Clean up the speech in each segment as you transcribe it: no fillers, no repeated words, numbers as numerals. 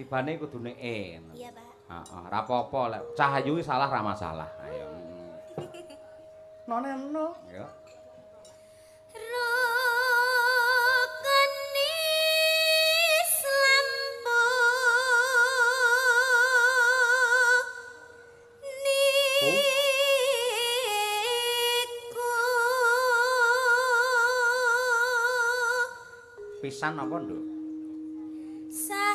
akibane kudune e. Iya, Pak. Heeh, ora apa-apa lek Cahayu salah ra masalah. Ayo. Noneno. Ya. Pisan apa, Nduk? Sahatate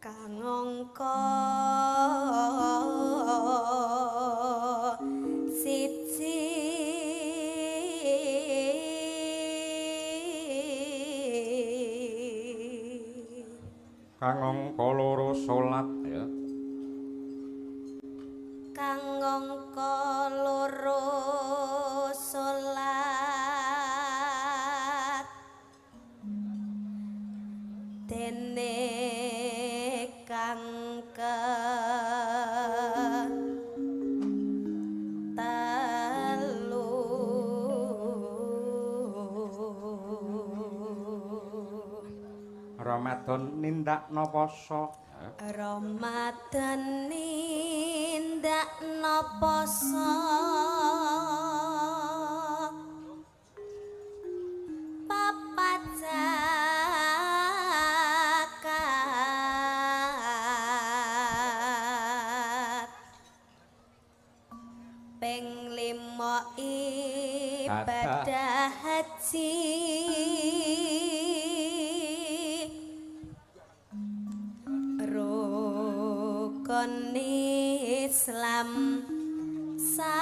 kang angka siji kang angka loro salat ya. Kang angka loro salat dene kang telu Ramadan nindakno poso. Ramadan nindakno poso papat zakat ping 5 ibadah haji rukun Islam sampurna.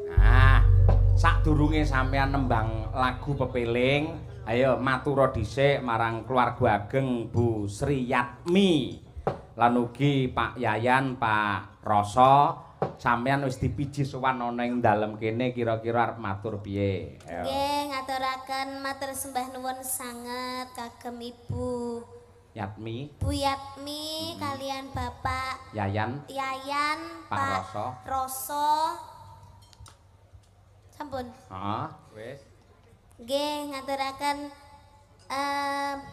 Nah, sadurunge sampean nembang lagu pepeling, ayo matura dhisik marang keluarga ageng Bu Sri Yatmi. Lan ugi Pak Yayan, Pak Rasa, sampean wis dipiji sowan ana ing dalem kene kira-kira arep matur piye? Nggih, ngaturaken matur sembah nuwun sanget kagem Ibu Yatmi, Bu Yatmi kalian Bapak Yayan, Pak Rasa. Sampun. Heeh, wis. Nggih, ngaturaken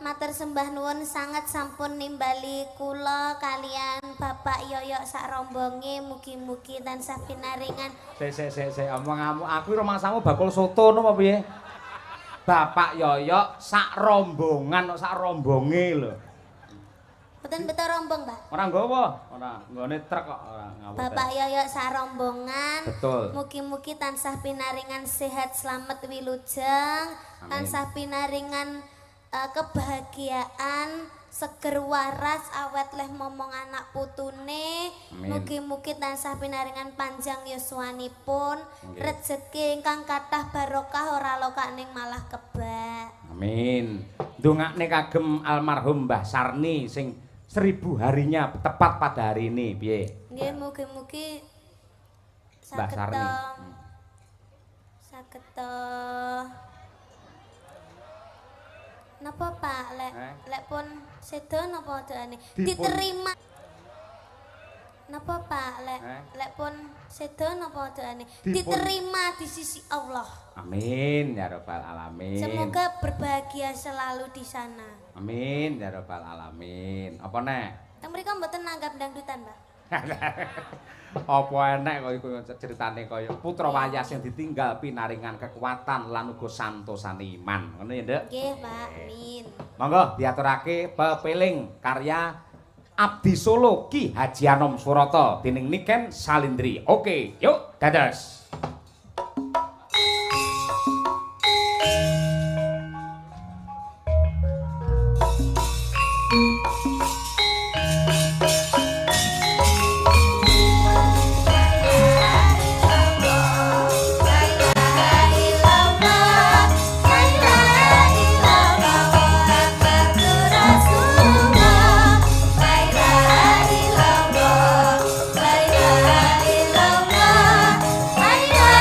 matur sembah nuwun sanget sampun nimbali kula kalian Bapak Yoyok sak rombonge mugi-mugi tansah pinaringan. Sik omong-omong aku rumangsamu bakul soto napa piye? Bapak Yoyok sak rombongan kok sak rombonge lho. Mboten beto rombong, Pak. Ora nggawa, ora nggone truk kok ora ngawur. Bapak Yoyok sak rombongan. Betul. Mugi-mugi tansah pinaringan sehat slamet wilujeng, tansah pinaringan kebahagiaan seger waras awet leh momong anak putune. Mugi-mugi tansah pinaringan panjang yuswanipun, rezeki ingkang kathah barokah ora lokaning malah kebak. Amin. Ndongakne kagem almarhum Mbah Sarni sing 1000 harinya tepat pada hari ini piye? Nggih mugi-mugi Mbah Sarni. Saged napa Pak lek pun sedo napa doane diterima. Napa Pak lek pun sedo napa doane diterima di sisi Allah. Amin ya rabbal alamin. Semoga berbahagia selalu di sana. Amin ya rabbal alamin. Apa nek? Teng mriko mboten nanggap dangdutan, Pak. Apa enek kaya iku ceritane kaya putra wayah sing ditinggal pinaringan kekuatan lan uga santosan iman. Ngono ya, Nduk? Nggih, Pak. Amin. Monggo diaturake pepeling karya Abdi Solo Ki Haji Anom Surata dening Niken Salindri. Oke, yuk dados. La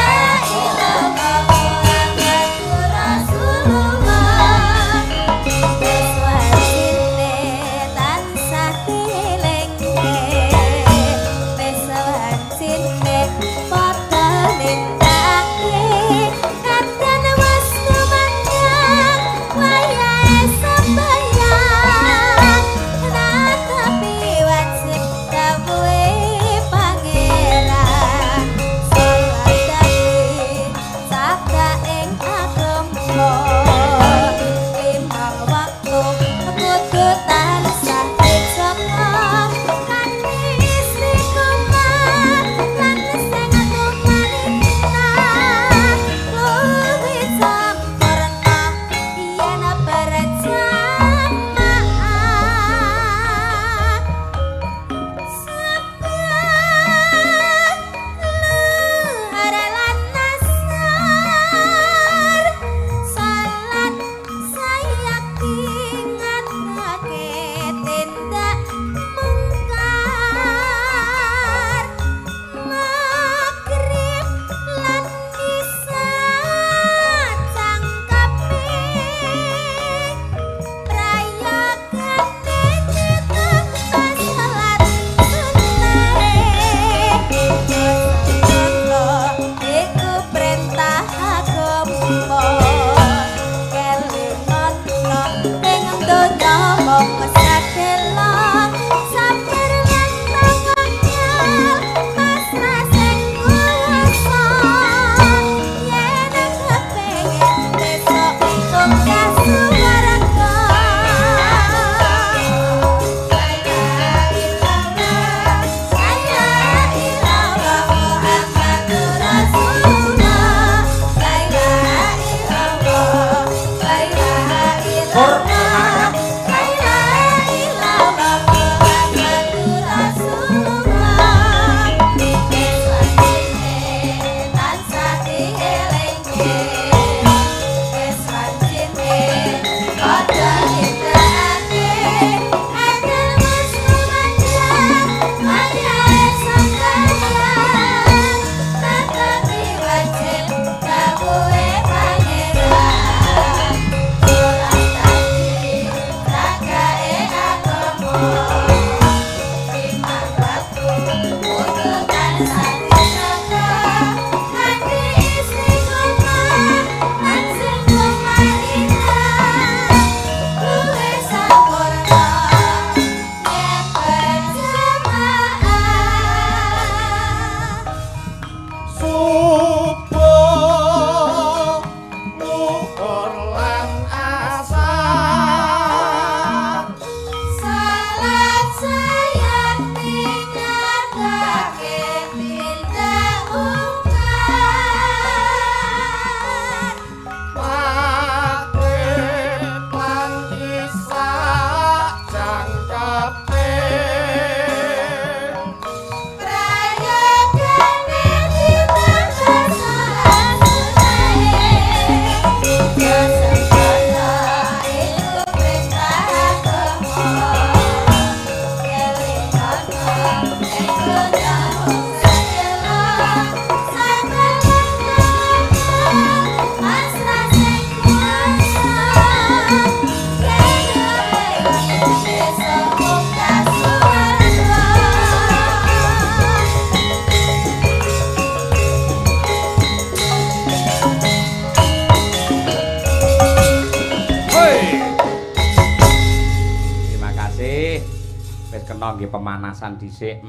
Nggih pemanasan dhisik.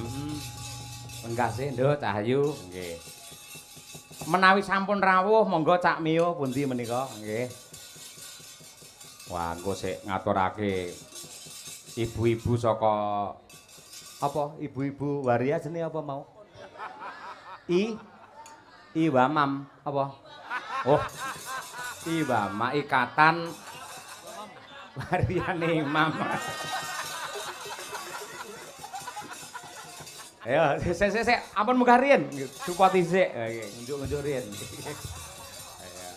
Enggak sih, Nduk Cahayu. Nggih. Menawi sampun rawuh monggo Cak Mio pundi menika? Nggih. Wah, engko sik ngaturake ibu-ibu saka apa? Ibu-ibu waria jenenge apa mau? Iwamam apa? Oh. Iwama ikatan wariane imam. Ya, sik ampun munggah riyen. Support dhisik. Nggih, nunjuk-nunjuk riyen. Ayo.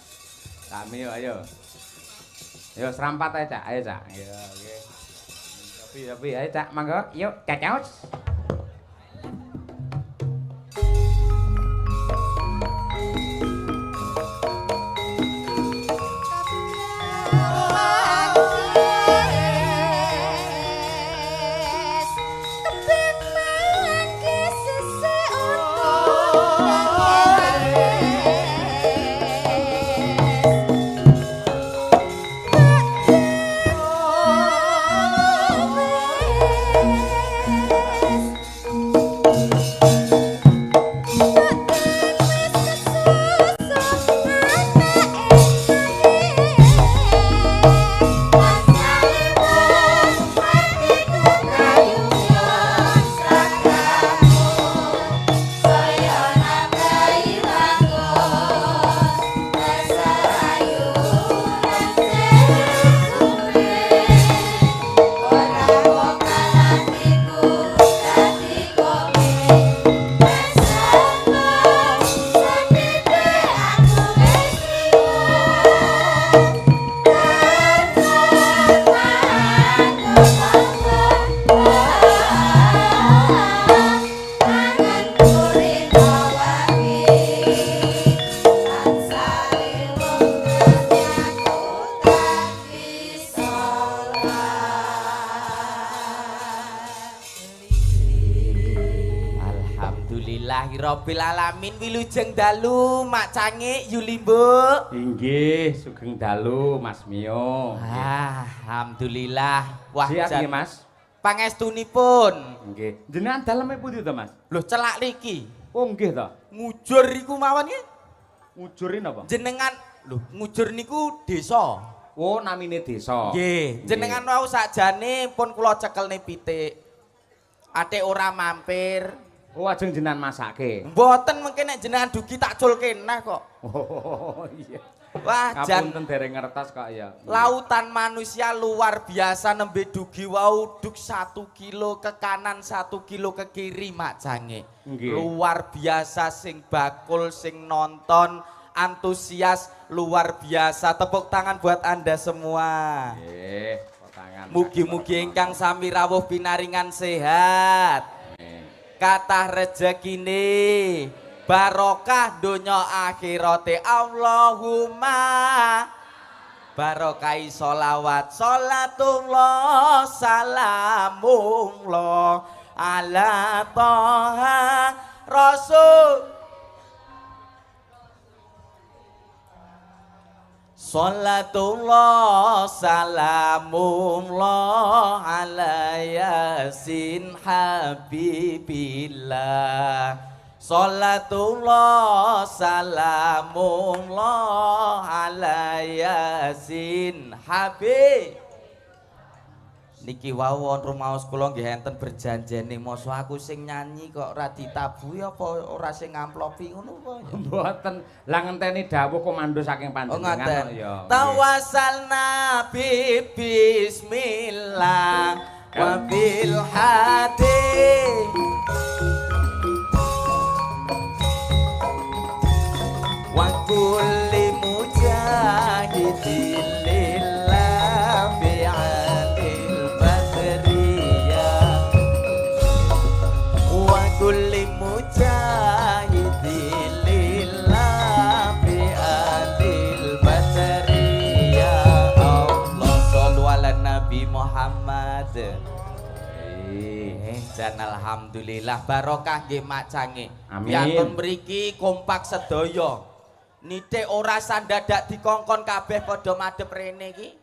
Kami ayo. Yo serampat ae, Cak. Ayo, Cak. Yo, nggih. Tapi ayo, Cak. Mangga, yuk, cacaos. Rabbil alamin wilujeng dalu Mak Cangik Yuli Mbok. Inggih, sugeng dalu Mas Mio. Alhamdulillah. Wah, siap nggih Mas. Pangestunipun. Nggih. Jenengan daleme pundi to Mas? Loh, celak riki. Oh, nggih to. Ngujur iku mawon nggih. Ngujurin apa? Jenengan lho, ngujur niku desa. Oh, namine desa. Nggih, jenengan wau sakjane pun kula cekelne pitik. Ate ora mampir. Oh, ajeng jenengan masake. Mboten mengke nek jenengan dugi tak culke nah kok. Oh, iya. Wah, jan kapunten dereng ngertos kok ya. Lautan manusia luar biasa nembe dugi wau duk 1 kilo ke kanan 1 kilo ke kiri Mak Cangik. Luar biasa sing bakul sing nonton antusias luar biasa. Tepuk tangan buat Anda semua. Nggih, tepuk tangan. Mugi-mugi ingkang sami rawuh pinaringan sehat. Kathah rezekine barokah donya akhirate Allahumma Barokai sholawat sholatullah salamullah ala toha rasul Salatullah salamullah ala yasin habibillah Salatullah salamullah ala yasin habib Niki wau rumaos kula nggih enten berjanjene mosok aku sing nyanyi kok ora ditabuhi apa ora sing ngamplopi ngono apa ya? Mboten. Lah ngenteni dawuh komando saking panjenengan ya. Tawassalna bi bismillah wa bil hadi wa kulli mujahidin lillah bi'alil badriyah wa kulli mujahidin lillah bi'alil badriyah Allah shollu ala Nabi Muhammad dan alhamdulillah barokah nggih Mak Cange. Amin. Mriki kompak sedaya. Nithik ora sandadak dikongkon kabeh padha madhep rene iki.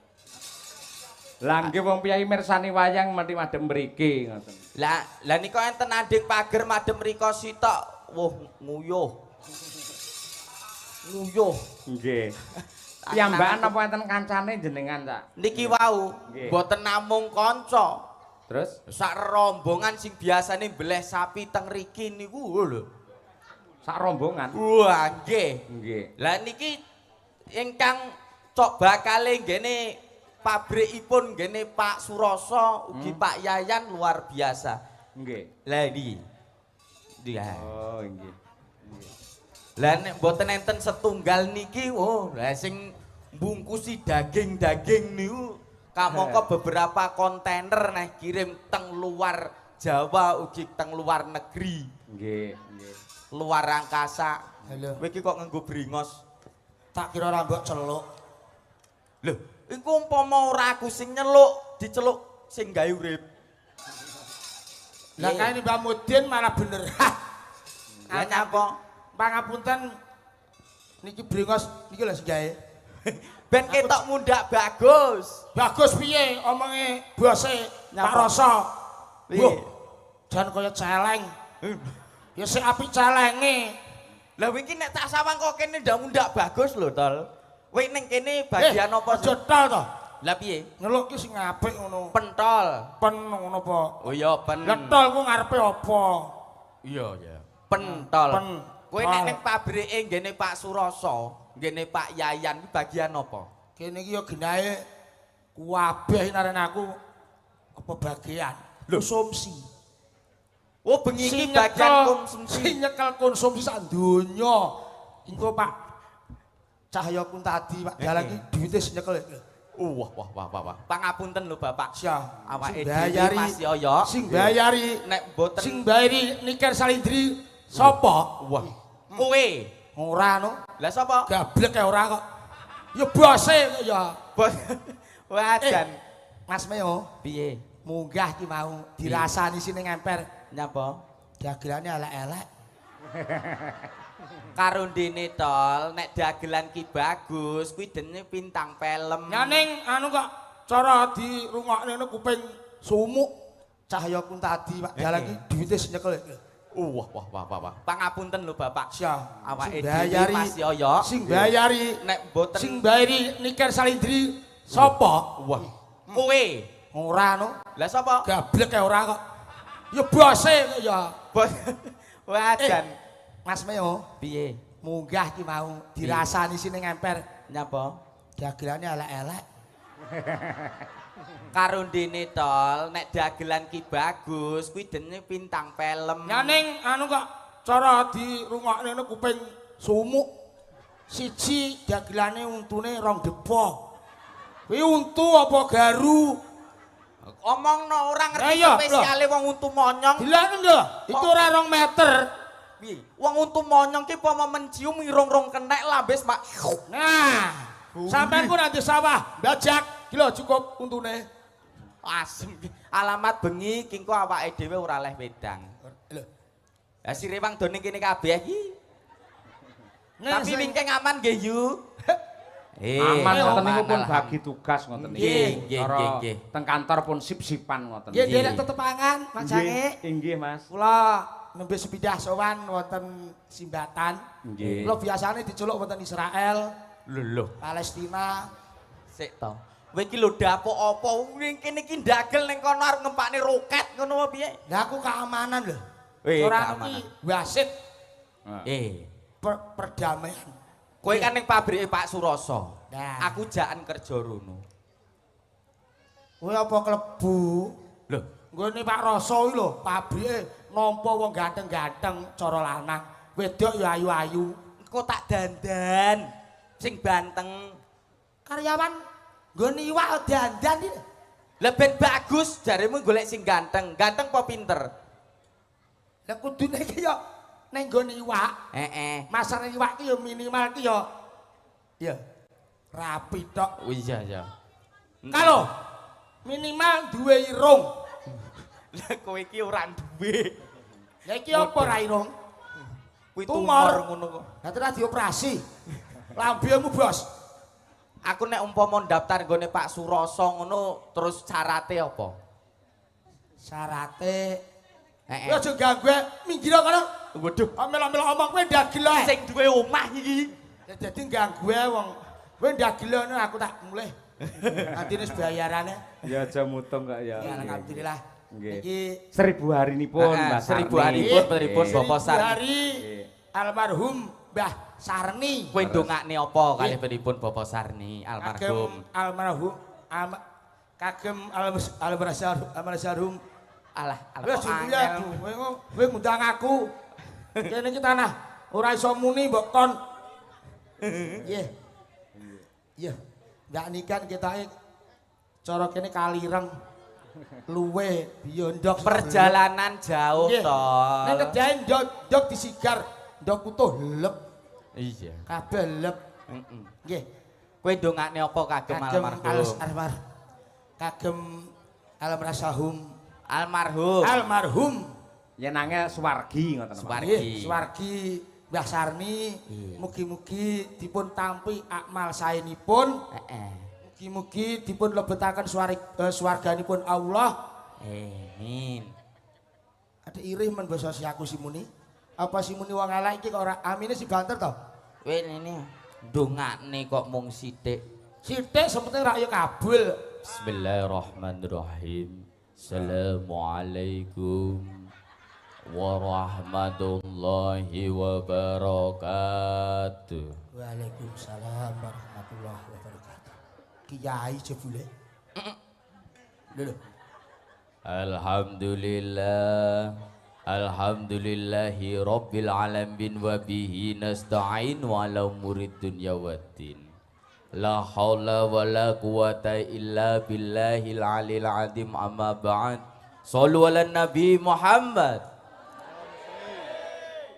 Lah nggih wong piyai mirsani wayang mesti madhep mriki ngoten. Lah nika enten andhing pager madhep mrika sitok. Woh, nguyuh. Nguyuh. Nggih. Piyambakan apa enten kancane jenengan, Cak? Niki wau mboten namung kanca. Terus sak rombongan sing biasane mbleh sapi teng riki niku lho. Sak rombongan. Wah, nggih. Nggih. Lah niki ingkang cok bakale nggene pabrikipun nggene Pak Suroso ugi Pak Yayan luar biasa. Nggih. Lah iki. Dia. Oh, nggih. Lah nek mboten enten setunggal niki, oh, lah sing mbungkusi daging-daging niku kamangka beberapa kontainer nek kirim teng luar Jawa ugi teng luar negeri. Nggih, nggih. Luar angkasa. Halo. Kowe iki kok nganggo bringos? Tak kira ora mbok celuk. Lho, iku umpama ora aku sing nyeluk, diceluk sing gawe urip. Lah kae Mbak Mudin malah bener. Lah nyapa? Pangapunten niki bringos niki lho sing gawe. Ben ketok mundak bagus. Bagus piye omonge bose Pak Roso? Wah, jan kaya celeng. Ya sik apik celenge. Lah wingi nek tak sawang kok kene ndak mundak bagus lho, Tol. Kowe ning kene bagian apa sih? Aja tol to. Lah piye? Ngeluk ki sing apik ngono. Pentol. Pen ngono apa? Oh iya pen. Lah tol ku ngarepe apa? Iya ya. Pentol. Pen. Kowe nek ning pabrike ngene Pak Suroso, ngene Pak Yayan ki bagian apa? Kene iki ya genahe kuwabeh naren aku apa bagian? Konsumsi. Oh bengi iki bagian konsumsi. Sing nyekel konsumsi sak donya. Engko Pak Cahyaku tadi Pak dalan iki duwite sing nyekel. Wah. Pangapunten lho Bapak. Sia. Awake dhewe Mas Yoyo. Sing bayari nek mboten sing bayari Niker Salindri sapa? Wah. Kowe. Ora no. Lah sapa? Gablek ya ora kok. Ya bose kok ya. Wajan. Mas Meo, Piye? munggah ki mau dirasani sini ngemper. Nyapa? Dagelane elek-elek. Karo dene Tol, nek dagelan ki bagus, kuwi dene bintang film. Ya ning anu kok cara dirungokne kuping sumuk. Cahyaku tadi Pak dalan iki duwite sing nyekel. Wah. Pangapunten lho Bapak. Sia. Awake dhewe Mas Yoyo. Sing bayari nek mboten sing bayari Niker Salindri sapa? Wah. Kowe. Ora no. Lah sapa? Gablek ya ora kok. Ya bose kok ya. Wajan. Mas Meo, Piye? munggah ki mau dirasani sini ngemper. Nyapa? Dagelane elek-elek. Karo dene Tol, nek dagelan ki bagus, kuwi dene bintang film. Ya ning anu kok cara dirungokne kuping sumuk. Siji dagelane untune rong depo. Kuwi untu apa garu? Omongno ora ngerti Lah iya, spesiale wong untu monyong. Dilaken lho, itu ora 2 meter. Piye? Wong untu monyong ki apa mencium irung-rung kenek lambes Pak. Nah, Sampeyan ku nanti sawah, bajak, gila cukup untune. Asem. Alamat bengi kingko awake dhewe ora leh wedang. Lho. Ya sirewang done kene kabeh iki. Tapi wingking aman nggih yu. Aman ngoten niku pun bagi tugas ngoten Nggih, niki. nggih. Teng kantor pun sip-sipan ngoten Nggih, niki. nggih tetep pangan, Mas Jange. Nggih, Mas. Kula nembe sepidah sowan wonten Simbatan. Nggih. Kula biasane diceluk wonten Israel, Lho. Palestina. Sik to. Kowe iki lho dapuk apa? Ning kene iki ndagel ning kono arep ngempakne roket ngono apa piye? Lah aku keamanan lho. keamanan. Ora iki wasit perdamaian. Kowe kan ning pabrike Pak Suroso. Nah. Aku jakan kerja rono. Kowe apa klebu? Lho, Nggone Pak Roso iki lho, pabrike nampa wong ganteng-ganteng cara lanang. Wedok ya ayu-ayu. kok tak dandan sing banteng. Karyawan nggone iwak dandan iki. Lah ben bagus jaremu golek sing ganteng. Ganteng apa pinter? Lah kudune iki ya ning nggone iwak. Masane iwak ki ya minimal ki ya rapi tok. Oh iya ya. Kalau minimal duwe irung. Lah kowe iki ora duwe. Ya iki apa ra irung? Kuwi Tumor. tumor ngono kok. Lah terus dioperasi. Lambemu, Bos. Aku nek umpama daftar nggone Pak Suroso ngono terus syarate apa? Syarate ya aja ganggu minggir kono. Waduh, Amel-amel omong kowe ndagel ae. sing duwe omah iki. Ya dadi ganggu ae wong. Kowe ndagel ngono aku tak mulih. Nanti wis bayarane. Ya aja mutung kok ya. Ya alhamdulillah. Nggih. Iki 1000 harinipun Mbak 1000 Sarni. haripun pripun Bapak Sarni. hari almarhum Mbah Sarni. Kowe ndongakne apa kalih pripun Bapak Sarni almarhum? Almarhum kagem almarhum. Alah, Wis ya kowe ngundang aku. Kene iki tanah ora iso muni mbok kon. Nggih. Iya. Ndak nikan ketake cara kene kalireng. Luwe biyondok Perjalanan jauh Nggih. to. Nek kedae ndok disigar, ndok utuh lep, Iya. kabeh lep. Nggih. Kowe ndongakne apa kagem almarhum? Kagem almarhum. Almarhum. Yenange suwargi ngoten Pak. Suwargi. Nggih, Suwargi Mbah Sarni, mugi-mugi dipun tampi akmal saenipun. Mugi-mugi dipun lebetaken swarganipun Allah. Amin. Ada irih men basa si aku simuni. Apa simuni wong elek iki kok ora amine si banter to? Kowe ini ndongakne kok mung sithik. Sithik sepenting rak ya kabul. Bismillahirrahmanirrahim. Assalamualaikum warahmatullahi wabarakatuh. Waalaikumsalam warahmatullahi wabarakatuh. Kiai jebule. Lho. Alhamdulillahi rabbil alamin wa bihi nasta'in wa ala umurid dunya waddin. La haula wa la quwata illa billahil alil azim amma ba'd. Shallu ala nabi Muhammad.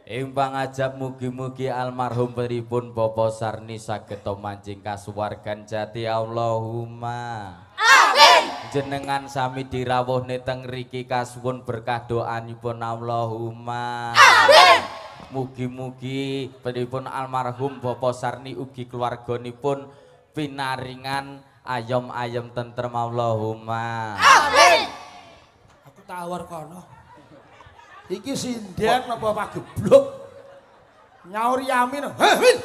Ing pangajab mugi-mugi almarhum pripun Bapak Sarni saged mancing kasuwargan jati Allahumma. Amin. Jenengan sami dirawuhne teng riki kasuwun berkah doanipun Allahumma. Amin. Mugi-mugi pripun almarhum Bapak Sarni ugi keluarganipun pinaringan ayom-ayom tentrem Allahumma. Amin. Aku tawar kono. Iki sinden apa Pak Geblok? Nyauri amin. Amin.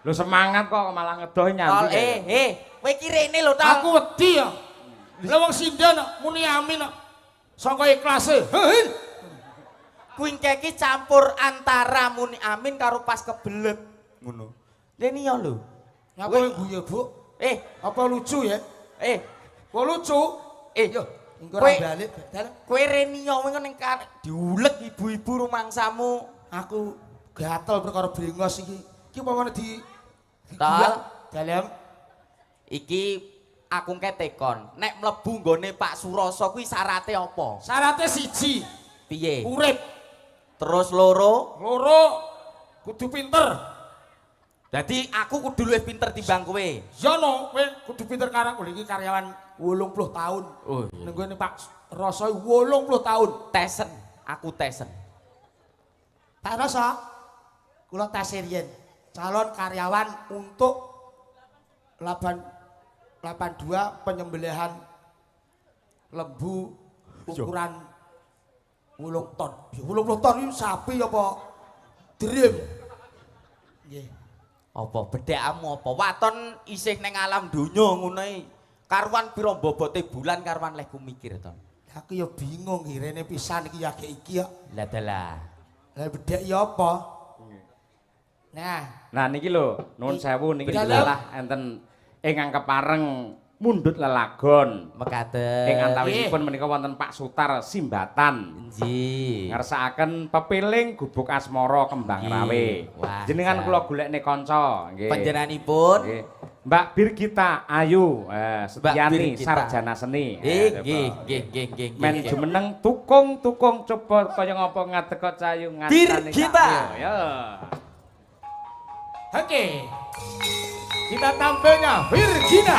Lho semangat kok malah ngedoh nyambi. Kowe iki rene lho to. Aku wedi ya. Lah wong sinden muni amin kok. Sangka ikhlase. Amin. Kuwi iki campur antara muni amin karo pas kebelet ngono. Rene ya lho. Ngapa guyu, Bu? Apa lucu ya? Kok lucu? Yo, engko ora balik bedal. Kowe rene ya wingi ning diulek ibu-ibu rumangsamu. Aku gatel perkara brengos iki. Iki upamane di Tal dalem iki aku ketekon. Nek mlebu nggone Pak Suroso kuwi syarate apa? Syaratnya siji. Piye? Urip. Terus loro Loro kudu pinter. Dadi aku kudu luwih pinter timbang kowe. Ya no, kowe kudu pinter karo kowe iki karyawan 80 tahun. Oh iya. Ning gone Pak Rasa 80 tahun. Tesen, aku tesen. Pak Rasa, kula tes riyen. Calon karyawan untuk 82 penyembelihan lembu ukuran 8 ton. Ya 80 ton iki sapi apa dream? Nggih. Apa bedhekamu apa? Waton isih ning alam donya ngono iki. Karuan pira bobote bulan karuan leh ku mikir to. Aku ya bingung iki rene pisan iki ya iki ya. Lah dalah. Lah bedhek ya apa? Nah, niki lho, nuwun sewu niki Bedalem. dalah enten ingkang kepareng mundhut lelagon. Mekaten. Ing antawisipun menika wonten Pak Sutar Simbatan. Nggih. Ngersakaken pepiling gubuk asmara kembang rawe. Wah, Jenengan kula golekne kanca, nggih. Panjenenganipun Nggih. Mbak Birgita Ayu, Setiani Birgita. sarjana seni. Nggih. Men jumeneng tukung-tukung coba kaya ngapa ngadeka cayu ngancani. Birgita. Ya. oke. Kita tampilnya Virgina.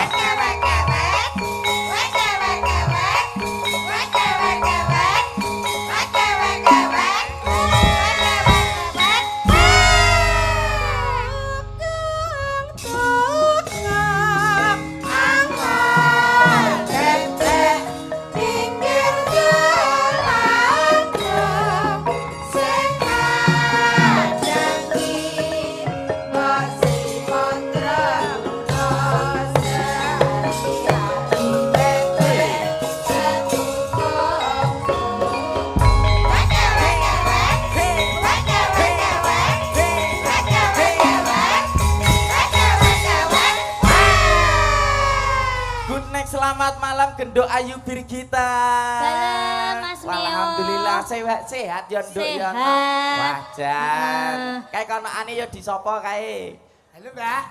Selamat malam Gendok Ayu Birgita. Salam Mas Mio. Alhamdulillah sehat ya Nduk ya. Sehat. Wajan. Kae kono ane ya disapa kae? Halo Mbak,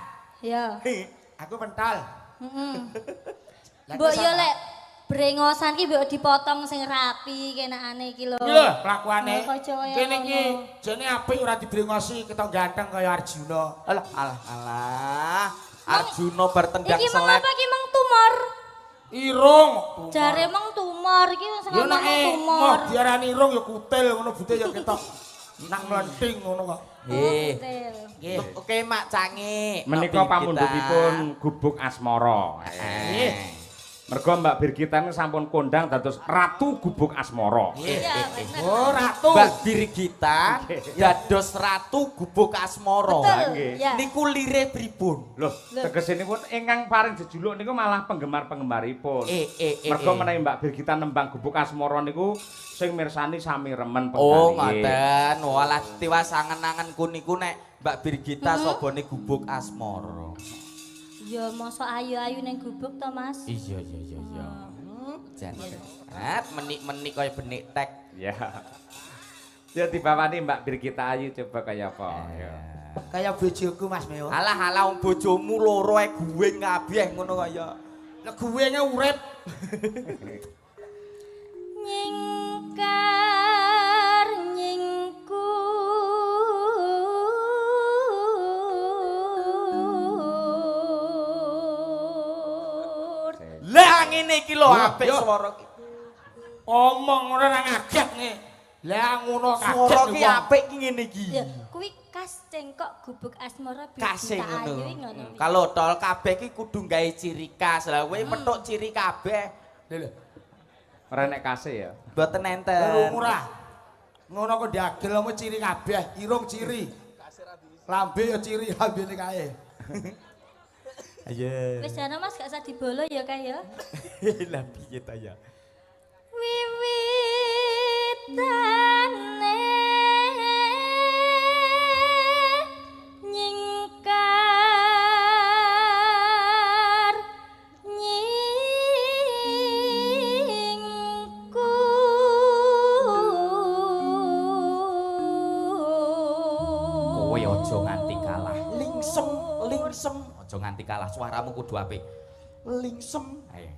Ya. aku pentol. Heeh. Lah, Mbok terus yo apa? lek brengosan ki mbok dipotong sing rapi kenakane iki lho. Iki lho kelakuane. Kok aja kaya Kene iki ngono. jane apik ora dibrengosi ketok ganteng kaya Arjuna. Alah. Arjuna bertendang Iki mong selek. apa iki mong tumor? Irung. Jare mong tumor iki wis Yo ngomong nek tumor. mau diarani irung ya kutil ngono bute ya ketok. Nang mlenting ngono kok. Nggih. Betul. Nggih. Oke Mak Cangi. Menika pamundhutipun gubuk asmara. Nggih. Mergo Mbak Birgita ini sampun kondang dados Ratu Gubuk Asmara. Iya, bener. Oh, ratu. Mbak Birgita dados Ratu Gubuk Asmara. Betul. Ya. Niku lire pripun? Loh, tegesinipun ingkang paring jejuluk niku malah penggemar-penggemaripun. Mergo eh. menawi Mbak Birgita nembang Gubuk Asmara niku sing mirsani sami remen Oh, penggalih. ngoten. Walah tiwas angen-angenku niku nek Mbak Birgita sobone Gubuk Asmara. Ya mosok ayu-ayu ning gubuk to, Mas. Iya. Jan. Menik-menik kaya benik tek. Ya. Ya dibawani Mbak Birgita Ayu coba kaya apa. Ya. Kayak bojoku Mas Meo. Alah wong bojomu loro ae guwing kabeh ngono kaya. Lah guwenge urip. Nyingkar nyingku Lah ngene iki lho apik yo. swara ki. Omong ora nang ngajak nih. Lah ngono Swara ki wong. apik ki ngene iki. ya kuwi kas cengkok gubuk asmara Kasih Birgita Ayu ngono. ngono. Kalau tol kabeh ki kudu gawe ciri khas. Lah kowe petuk ciri kabeh. Lho. Ora nek kasih ya. Mboten enten. Irung ora. Ngono kok diagel omo ciri kabeh, irung ciri. Lambe ya ciri lambene kae. Ayo. Wis jane Mas gak usah dibolo ya kae ya. Lah piye ta ya? Wiwitane nyingkar nyingku Kowe aja nganti kalah. Lingsem. Aja nganti kalah. Suaramu kudu apik. Lingsem. Ayo.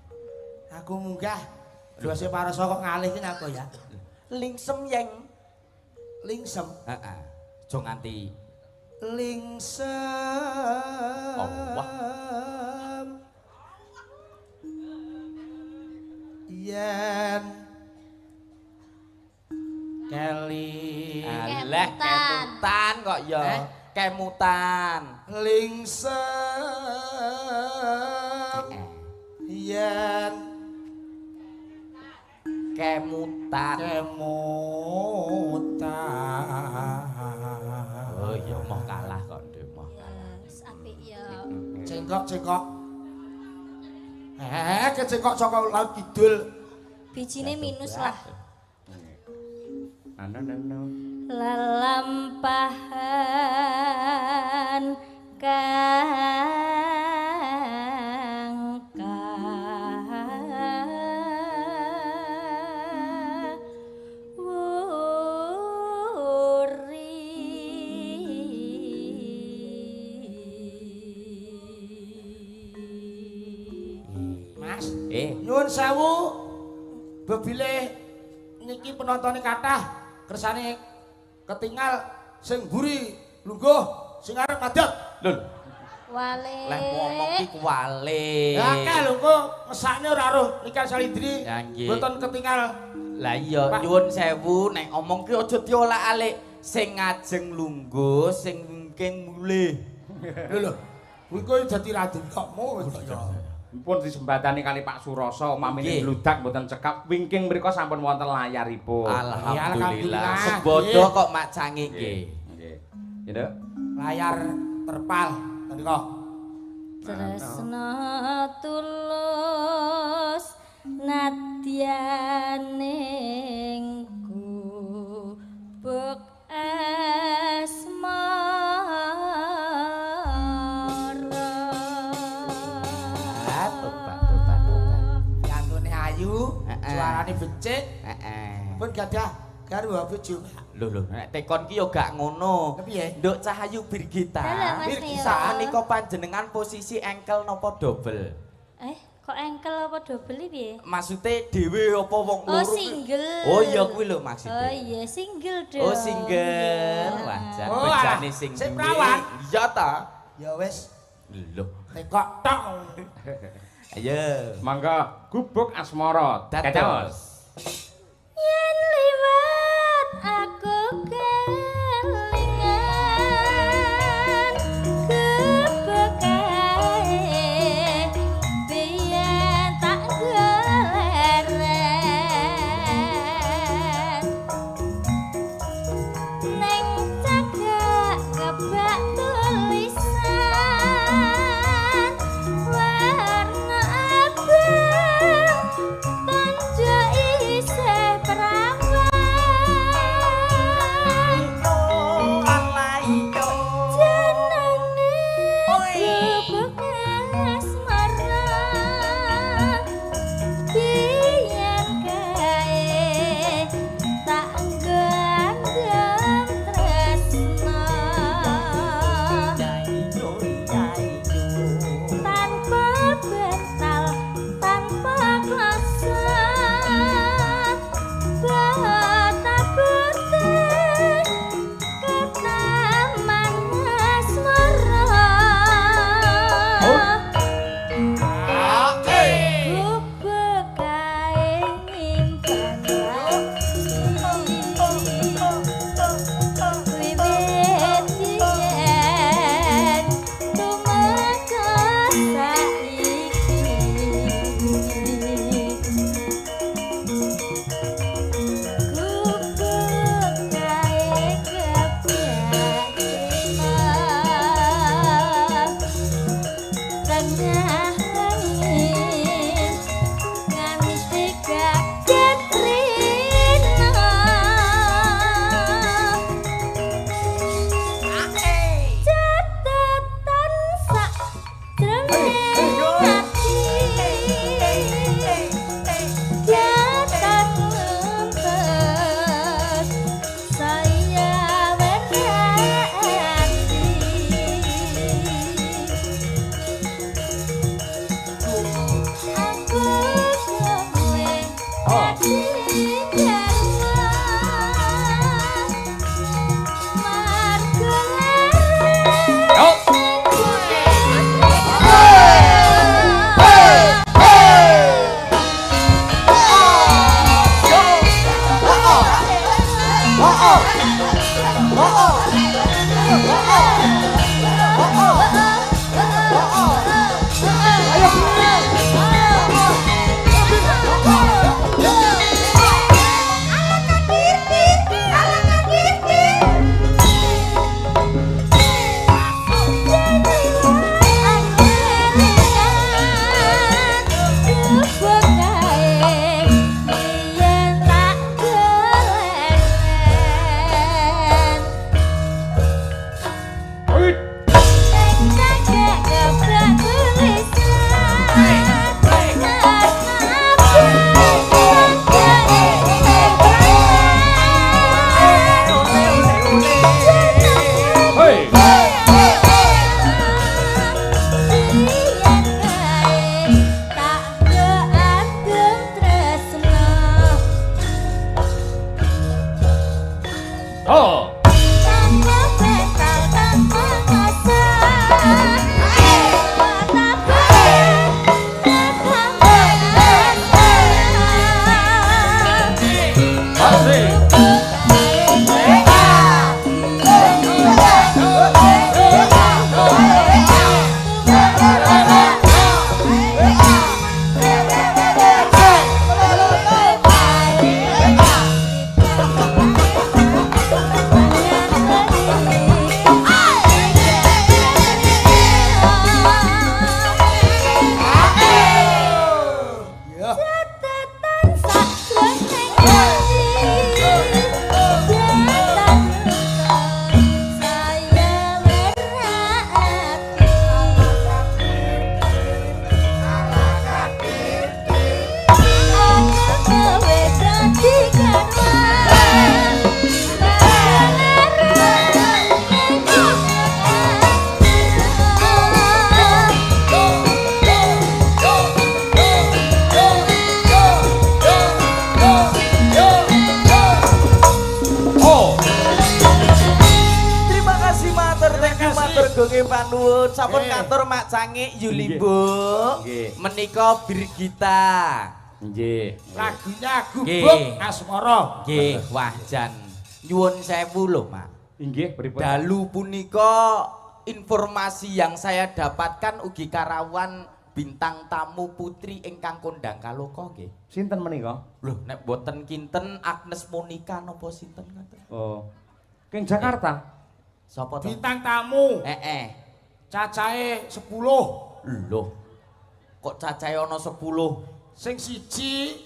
Aku munggah. Dose Paraso kok ngalih ki aku ya. Lingsem yang. Lingsem. Heeh. Aja nganti lingsem Allah. yen keli Alah kemutan kok ya. Kemutan. Lingsem yen Kemutan. Oh ya mau kalah kok Nduk, mau kalah. Wis apik ya. Cengkok. Ke cengkok saka laut kidul. Bijine minus lah. Anu. Lelampahan kang Mas, Nyuwun sewu. Bebile niki penontonnya kathah kersane ketinggal sing mburi lungguh sing arep ngadeg. Lho, Wale. leh ngomong ki kuwale. Ya akeh lho kok mesakne ora roh nikah salidri. Ya nggih. Mboten ketinggal. Lah iya nyuwun sewu nek ngomong ki aja diolak-alik. Sing ngajeng lungguh, sing wingking mulih. Lho. Kuwi kok dadi raden kokmu wis ya. Pun disembadani kali Pak Suroso mamine Nggih. bludak mboten cekap wingking mriku sampun wonten layaripun. Alhamdulillah. Alhamdulillah. Sebodo kok mak canggih nggih. Nggih. Ya, Nduk. Layar terpal tandika. Tresna tulus nadyaning kubuk asmara. Kantune ayu, suarane becik, Heeh. pun gadah garwa bojo. Lho nek tekon ki yo gak ngono. Kepiye? Nduk Cahayu Birgita. Halo, Mas Birgita, Nio. sanika panjenengan posisi engkel napa double? Kok engkel apa double iki piye? Maksude dhewe apa wong loro? Oh, single. Oh iya kuwi lho maksude. Oh iya, single dong. Oh single. Wajar Oh, bejane alah, sing sing duwe. perawan. Iya ta? Ya wis, Lho. tekok tok. Ayo. Mangga gubuk asmara Dados. Yen liwat aku kelingan kebekae biyen tak geleret neng cagak kebak tulisan warna abang tanja isih panuwun sampun kantor Mak Cangik Yulimbo menika Brigita nggih lagunya Gubuk Asmara nggih wajan nyuwun sewu lho Mak nggih pripun dalu punika informasi yang saya dapatkan ugi karawan bintang tamu putri ingkang kondang kaloka nggih sinten menika lho nek boten kinten Agnes Monica napa sinten ngoten oh king Jakarta sapa to bintang tamu cacahe 10 lho kok cacahe ana 10 sing siji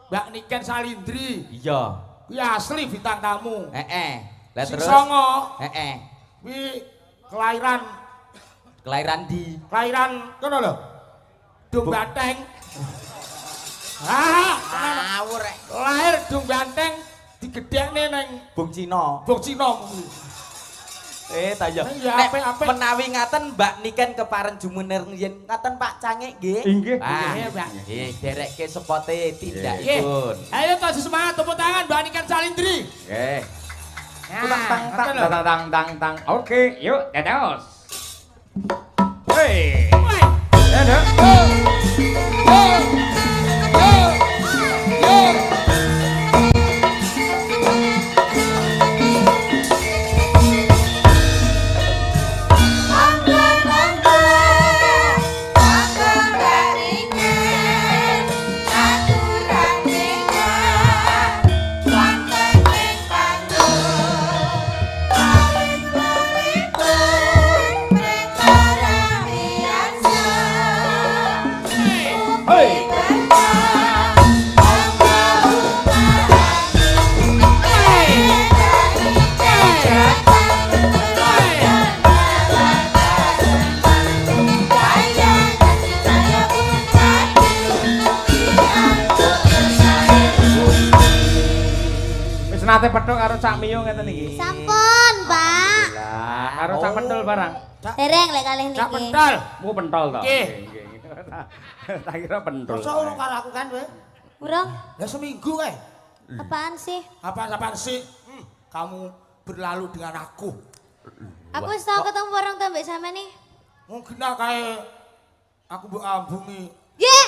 Mbak Niken Salindri iya kuwi asli bintang tamu lah sing terus songo kuwi kelahiran di kelahiran kono lho Dung Banteng ngawur rek lahir Dung Banteng digedhekne ning Bung Cina tayo nek menawi ngaten Mbak Niken keparen jumeneng yen ngaten Pak Cangik nggih nggih Mbak nggih derekke spote tindakipun ayo tos semangat tepuk tangan Mbak Niken Salindri nggih tang oke yuk tetos hei nate petuk karo Cak Miyo ngeten iki. Sampun, Pak. Lah, karo Cak Pentul barang. Dereng lek kalih niki. Cak Pentul. Mu pentol to. Nggih. Tak kira pentul. Masa urung karo aku kan kowe? Urung? Ya seminggu kae. Apaan sih? Apaan sih? Kamu berlalu dengan aku. Aku wis tau ketemu bareng to mbek sampean nih. Mungkin kae aku mbok ambungi. Nggih.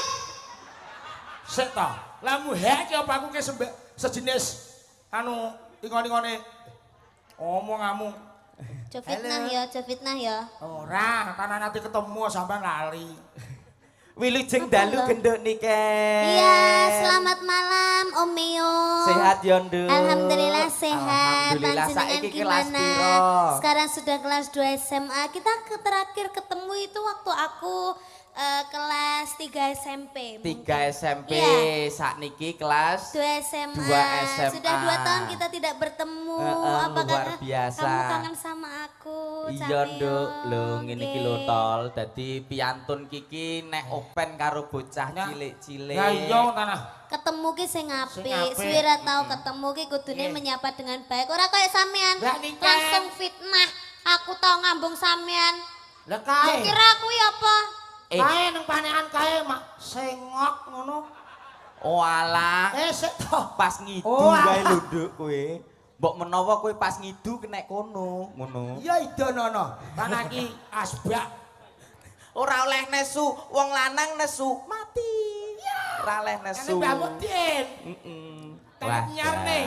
Sik ta. Lamu hek apa aku ke sejenis anu ingone omongamu Jo fitnah ya. Ora, karena nanti ketemu sampean lali. Wilujeng dalu genduk Niken. Iya, selamat malam Om Mio. Sehat ya, Nduk? Alhamdulillah sehat. Alhamdulillah, saiki kelas gimana? piro? Sekarang sudah kelas 2 SMA. Kita terakhir ketemu itu waktu aku kelas 3 SMP. 3 SMP, iya. sakniki kelas 2 SMA. 2 SMA. Sudah 2 tahun kita tidak bertemu. Luar biasa. Kamu kangen sama aku? Iya Nduk, lho ngene iki lho tol. Dadi piantun kiki nek open karo bocah cilik-cilik. Ya iya tanah. Ketemu ki sing apik. Suwira tau ketemu ki kudune menyapa dengan baik. Ora kaya sampean langsung fitnah. Aku tau ngambung sampean. Lah kae. Kira aku ya apa? Kae nang panekan kae mak sengok ngono. Oh alah. Sik to. Pas ngidu kae lho Nduk kowe. Mbok menawa kowe pas ngidu kenek kono, ngono. Iya idonono. Tanah iki asbak. Ora oleh nesu, wong lanang nesu mati. Ora oleh nesu. Mbak Mudin. Wah, nyar nih.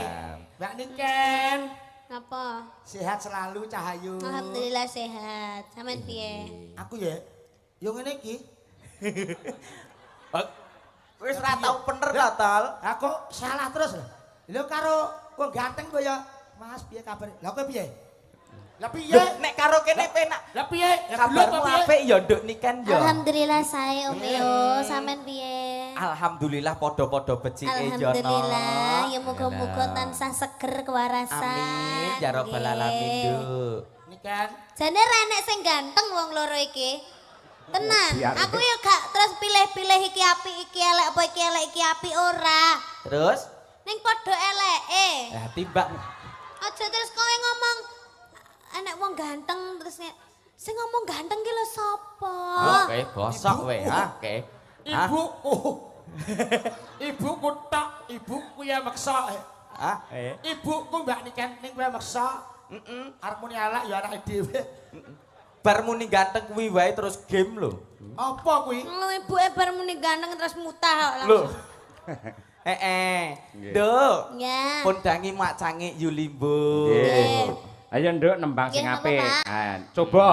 Mbak Niken. Apa? Sehat selalu Cahayu. Alhamdulillah sehat. Sampeyan piye? Aku ya. Yo ngene iki. Wis ora tau bener ta, Tal? Aku salah terus. Lho karo wong ganteng kok ya. Mas piye kabar? Lah kowe piye? Lah piye? Nek karo kene penak. Lah piye? Kabarmu apik ya, Nduk Niken ya. Alhamdulillah saya Om Yo. Sampeyan piye? Alhamdulillah padha-padha becike jono. Alhamdulillah, ya muga-muga tansah seger kewarasan. Amin ya rabbal alamin, Nduk. Niken. Jane ra enek sing ganteng wong loro iki. Tenan, aku ya gak terus pilih-pilih iki apik, iki elek apa iki elek iki apik ora. Terus? Ning padha eleke. Timbang. Aja terus kowe ngomong enek wong ganteng terus sing ngomong ganteng ki lho sapa? Oke, gosok we, oke. Ibuku. Ibuku tok, ibuku ya maksa. Ibuku Mbak Niken ning kowe maksa. Arep muni elek ya anake dhewe. Bar muni ganteng kuwi wae terus game lho. Apa kuwi? Lho ibuke bar muni ganteng terus mutah Lho. langsung. Nduk. Ya. Pun dangi mak cangik Yulimbo. Nggih. Ayo Nduk nembang sing Nggih, apik. napa, Pak? Coba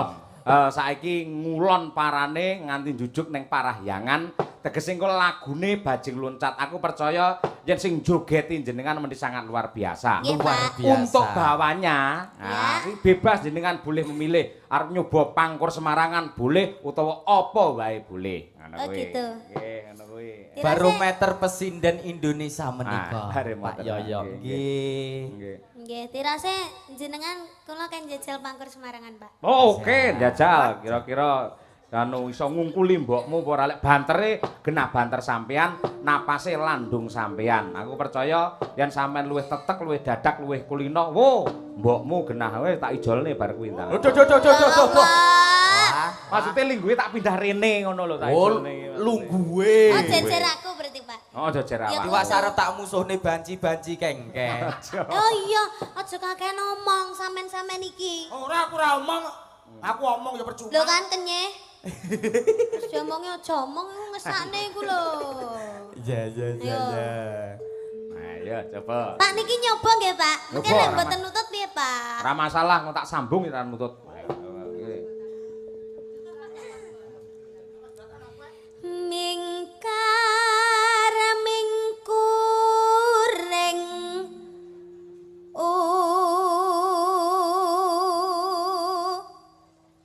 saiki ngulon parane nganti jujuk ning parahyangan tegese engko lagune Bajing Loncat. Aku percaya yen sing jogeti jenengan mesti sangat luar biasa. Nggih, Luar Pak. biasa. Untuk bawahnya, Ya. bebas jenengan boleh memilih arep nyoba pangkur Semarangan boleh utawa apa wae boleh. Ngono Oh, kuwi. gitu. Nggih, ngono kuwi. Dirasa- Barometer pesinden Indonesia menika. Pak barometer. Yoyo. Nggih. Nggih. Nggih. Nggih, dirase jenengan kula kan jajal pangkur Semarangan, Pak. Oh, oke, njajal. Kira-kira anu iso ngungkuli mbokmu apa ora lek bantere genah banter sampean, napase landung sampean. Aku percaya yen sampean luwih tetek, luwih dadak, luwih kulino, wo, mbokmu genah wae tak ijolne bar kuwi ta. Maksudnya lingguhe tak pindah rene ngono lho tak ijolne. Lungguhe. Oh, jejer aku berarti, Pak. Oh, jejer Ya, awak. Iwak sarep tak musuhne banci-banci kengkeng. Oh iya, aja kakean ngomong sampean-sampean iki. Ora aku ora omong. Aku omong ya percuma. Lho kan kenyeh. Terus diomongnya aja omong iku ngesakne iku lho. Iya. Ayo coba. Pak niki nyoba nggih, Pak. Mungkin Nyoba, nek Rama. mboten nutut piye, Pak? Ora masalah kok tak sambung ora nutut. Nggih. Mingkar mingkuring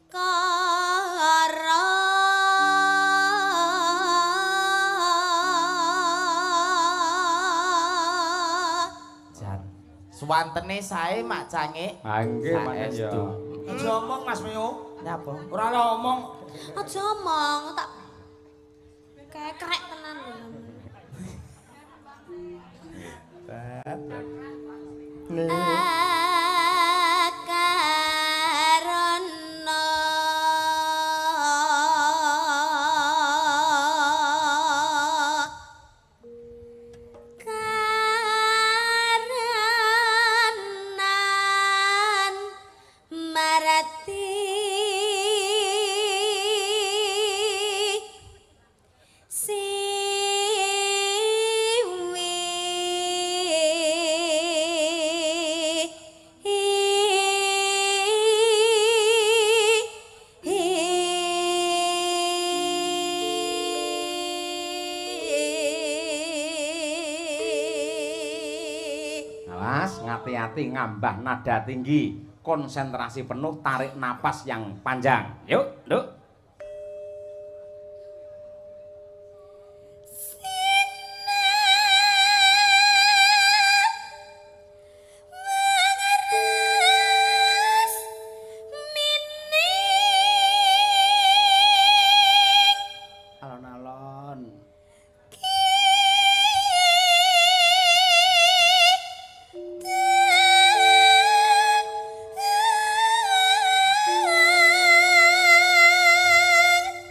kara Jan. Suwantene sae mak cangik. Ah nggih mangan ya. Saestu. Aja omong Mas Meo. Nyapa? Ora ana omong. aja omong tak kekrek tenan lho. Akarana karanan marati Awas, ngati-hati ngambah nada tinggi, konsentrasi penuh, tarik napas yang panjang. Yuk, Nduk. Alon-alon.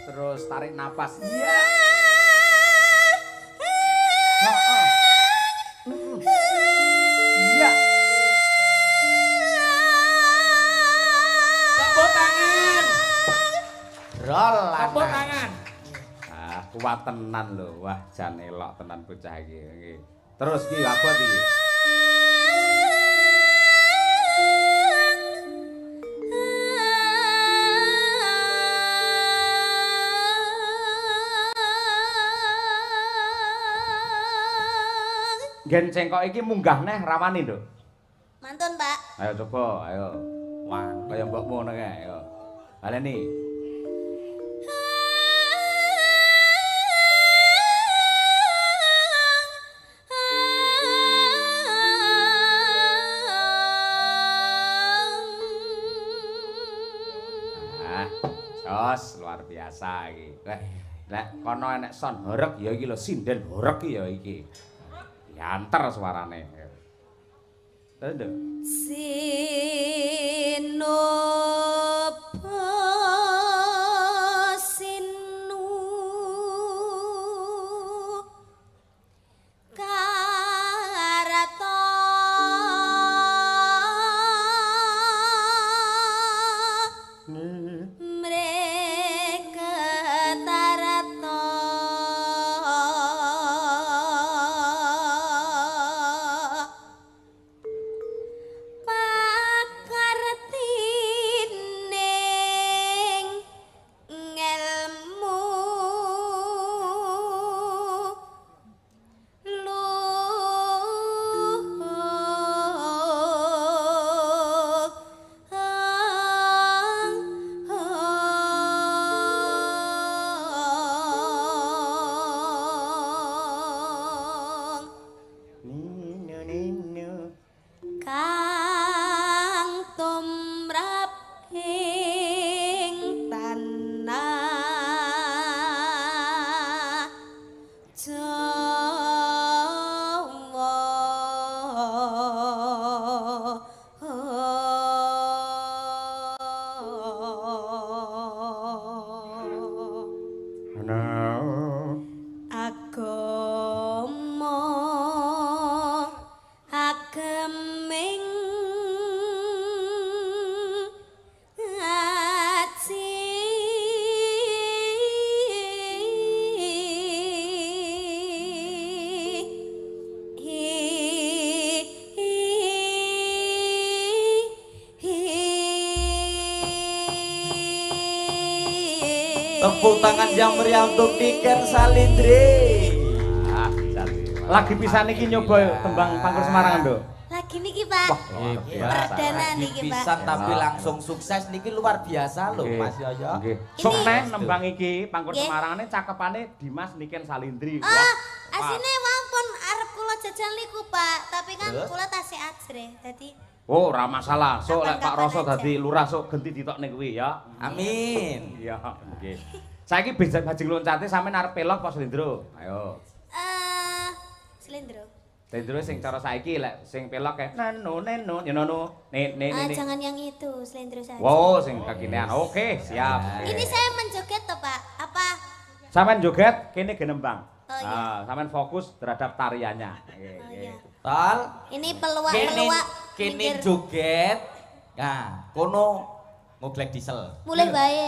Terus tarik napas. Iya. Iya. Tepuk tangan. Rolan. Tepuk tangan. Ah, kuat tenan lho. Wah, jan elok tenan bocah iki. Nggih. Terus ki abot iki. Gen cengkok iki munggah neh rawani, Nduk. Mantun, Pak. Ayo coba, ayo. Wah, kaya mbokmu ngono kae, ayo. Baleni. Jos, luar biasa iki. Lek kono enek son horeg ya iki lho sinden horeg ya iki. Yanter suarane. Tende. Sinopo sinu karato mreka tarato pakartining ngelmu kang tumrap ing tanah Jawa. Agama ageming aji Tepuk tangan yang meriah untuk Niken Salindri. Lagi pisan iki nyoba tembang Pangkur Semarangan, Nduk. Lagi niki, Pak. Perdana niki, Pak. Pisan tapi langsung sukses niki luar biasa loh Mas Yoyo. Nggih. Sok neh nembang iki Pangkur Semarangane cakepane Dimas Niken Salindri. Asine wampun arep kula jajal niku, Pak. Tapi kan kula tasih ajrih. Dadi Oh, ora masalah. Sok lek Pak Kapan-kapan Roso aja. dadi lurah sok genti ditokne kuwi ya. Amin. Iya, nggih. Saiki bajing loncate sampean arep pelok apa Slendro? Ayo. Slendro. Slendro sing cara saiki lek sing pelok kae nano neno neno ne. Jangan yang itu, Slendro saja. Wow, sing kakinean. Oke, siap. Ini saya menjoget toh, Pak. Apa? Sampean joget kene genembang. Oh, iya. Sampean fokus terhadap tariannya. Oh iya. Tol. Ini peluak-peluak Kene minggir. joget. Nah, kono ngoglek diesel. Mulai bae.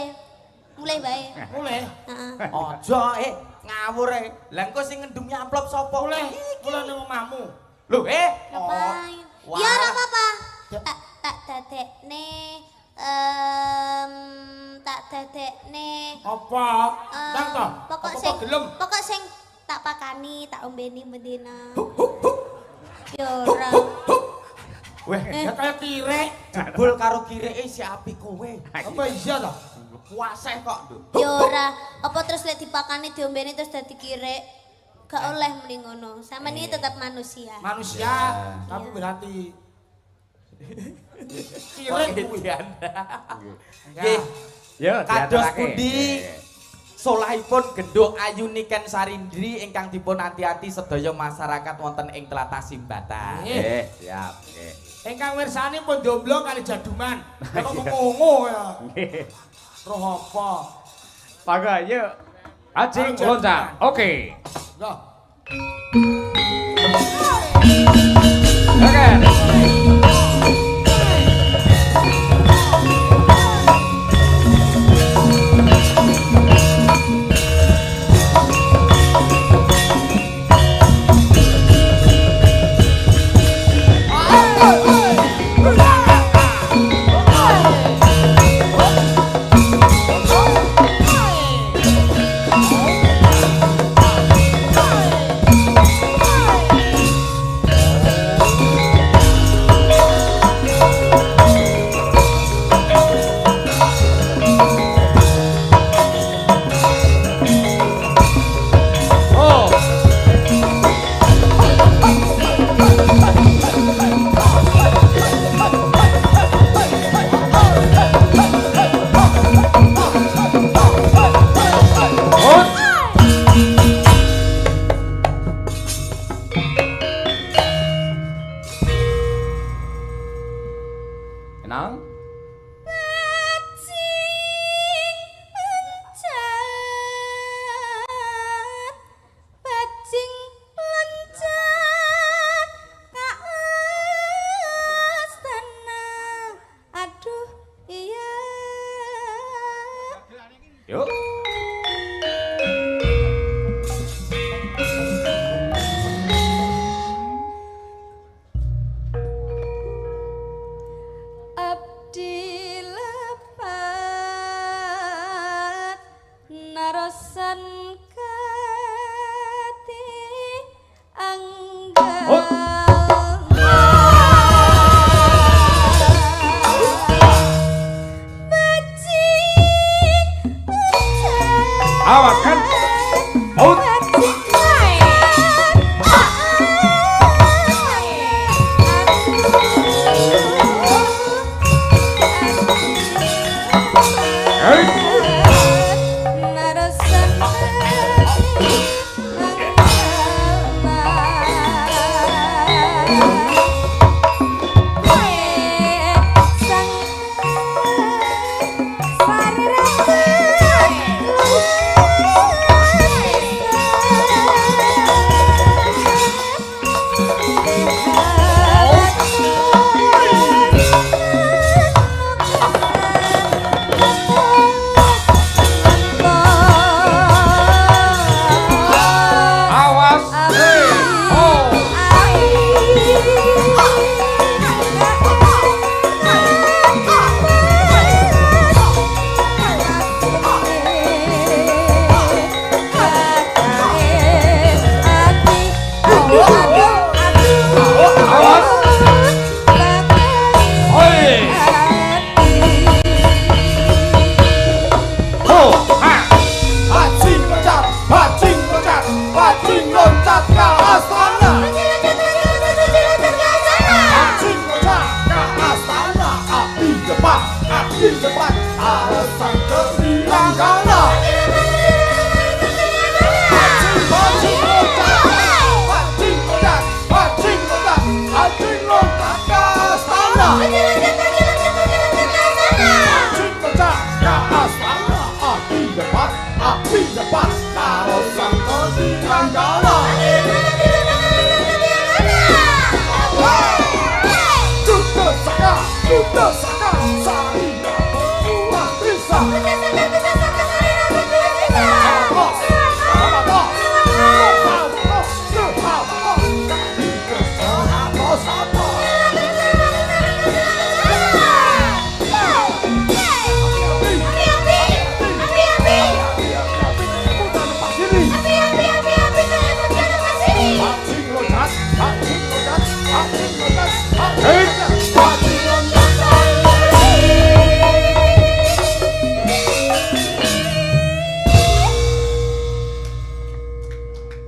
Mulai bae. Mulai. Heeh. Ojo ngawur Lah engko sing ngendumi amplop sapa? Mulai ning omahmu. Lho, Ngapain? Wah. Ya ora apa-apa. Tak dadekne tak dadekne Apa? Ndang to? pokok Apa sing gelem? pokok sing tak pakani tak ombeni mendina. Ya ora. Weh, Ya kaya kirek. jebul karo kireke si api kowe. Apa iya to? Puaseh kok, Nduk. Ya ora. Apa terus lek dipakani diombeni terus dadi kirek? Gak oleh mending ngono. Sampeyan iki tetap manusia. Manusia, tapi berarti kirek kuwi. Nggih. Yo, Kados diaturake. pundi solahipun genduk Ayu Niken Salindri ingkang dipun anti-anti sedaya masyarakat wonten ing tlatah Simbatan. Nggih, siap. Nggih. Ingkang mirsani pun jomblo kali jaduman. Kok ngongo ya. Nggih. Roh apa? Paga, yuk. Ajing loncat. Oke. Loh. Oke. Nang Yuk. Abdi lepat narosan kati anggal. Awas kan. Out.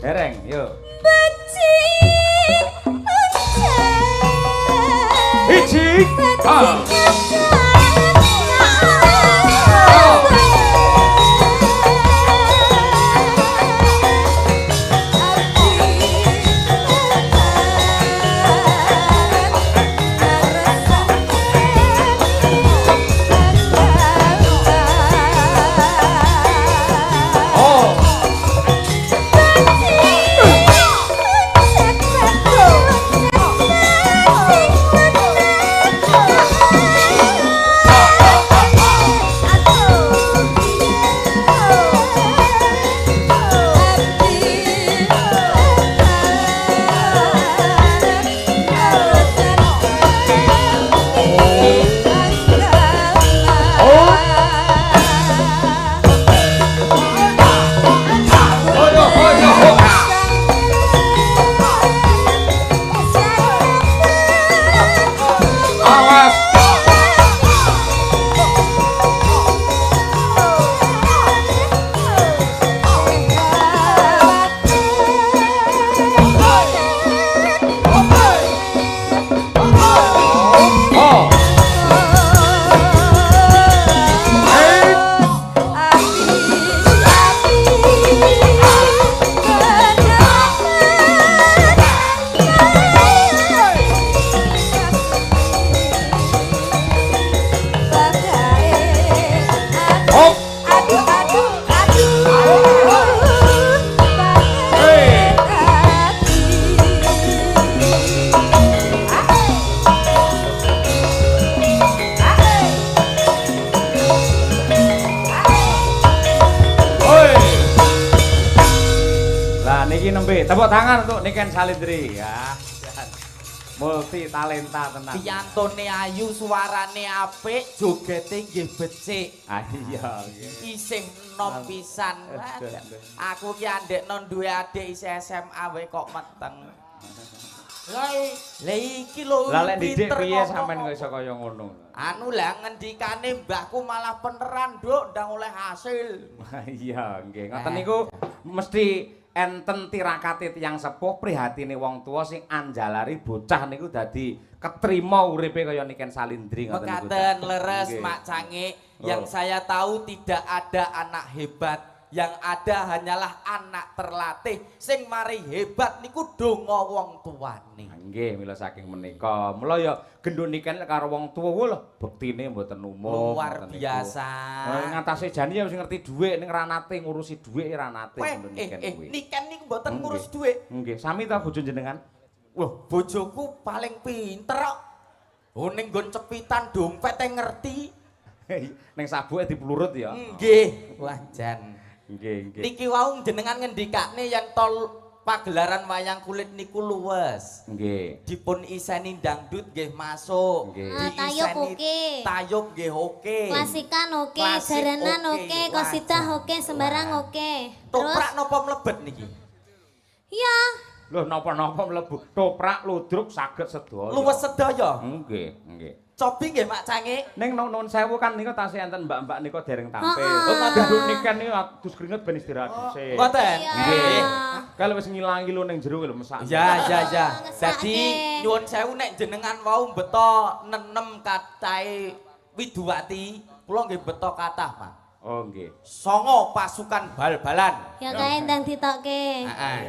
Dereng, yuk. Hiji, Tepuk tangan untuk Niken Salindri ya. Multi talenta tenan. Piyantone ayu, suarane apik, jogete nggih becik. Ah iya nggih. Isih enom pisan. Aku ki andekno duwe adik isih SMA wae kok meteng. Lah iki lho. Lah lek didik piye sampean kok iso kaya ngono? Anu lah ngendikane mbahku malah beneran, Nduk, ndang oleh hasil. Iya nggih. Ngoten niku mesti enten tirakate tiyang sepuh prihatine wong tuwa sing anjalari bocah niku dadi ketrima uripe kaya Niken Salindri ngoten niku. Mekaten leres Mak Cange, yang saya tahu tidak ada anak hebat, yang ada hanyalah anak terlatih sing mari hebat niku donga wong tuane. Nggih, mila saking menika. Mula ya gendho Niken karo wong tuwa lho, bektine mboten umum. Luar biasa. Ngatasi jani ya wis ngerti dhuwit ning ranate ngurusi dhuwit ranate gendho Niken kuwi. Niken niku mboten ngurus dhuwit. Nggih, sami ta bojo jenengan? Wah, bojoku paling pinter kok. Oh ning nggon cepitan dompet ngerti. Ning sabuke dipelurut ya. Nggih, wajan. Nggih, nggih. Niki wau jenengan ngendikane yen tol pagelaran wayang kulit niku luwes. Nggih. Dipun iseni dangdut nggih masuk. Nggih. Tayub oke. Tayub nggih oke. Klasikan oke, Klasik jaranan oke, oke, kosidah oke, sembarang Wah. oke. Toprak napa mlebet niki? Ya, Lho napa-napa mlebu. Toprak ludruk saged sedaya. Luwes sedaya. Nggih, nggih. Cobi nggih Mak Cange. Ning nuwun sewu kan niku tasih enten mbak-mbak nika dereng tampil. Oh, Gendho Niken niku adus keringet ben istirahat dhisik. Ngoten. Nggih. Kalau wis ngilangi lho ning jero lho mesak. Ya. ngesake. Dadi nyuwun sewu nek jenengan wau beto nenem kacahe Widuwati, kula nggih beto kathah, Pak. Oh nggih. 9 pasukan bal-balan. ya kae ndang ditokke. Heeh.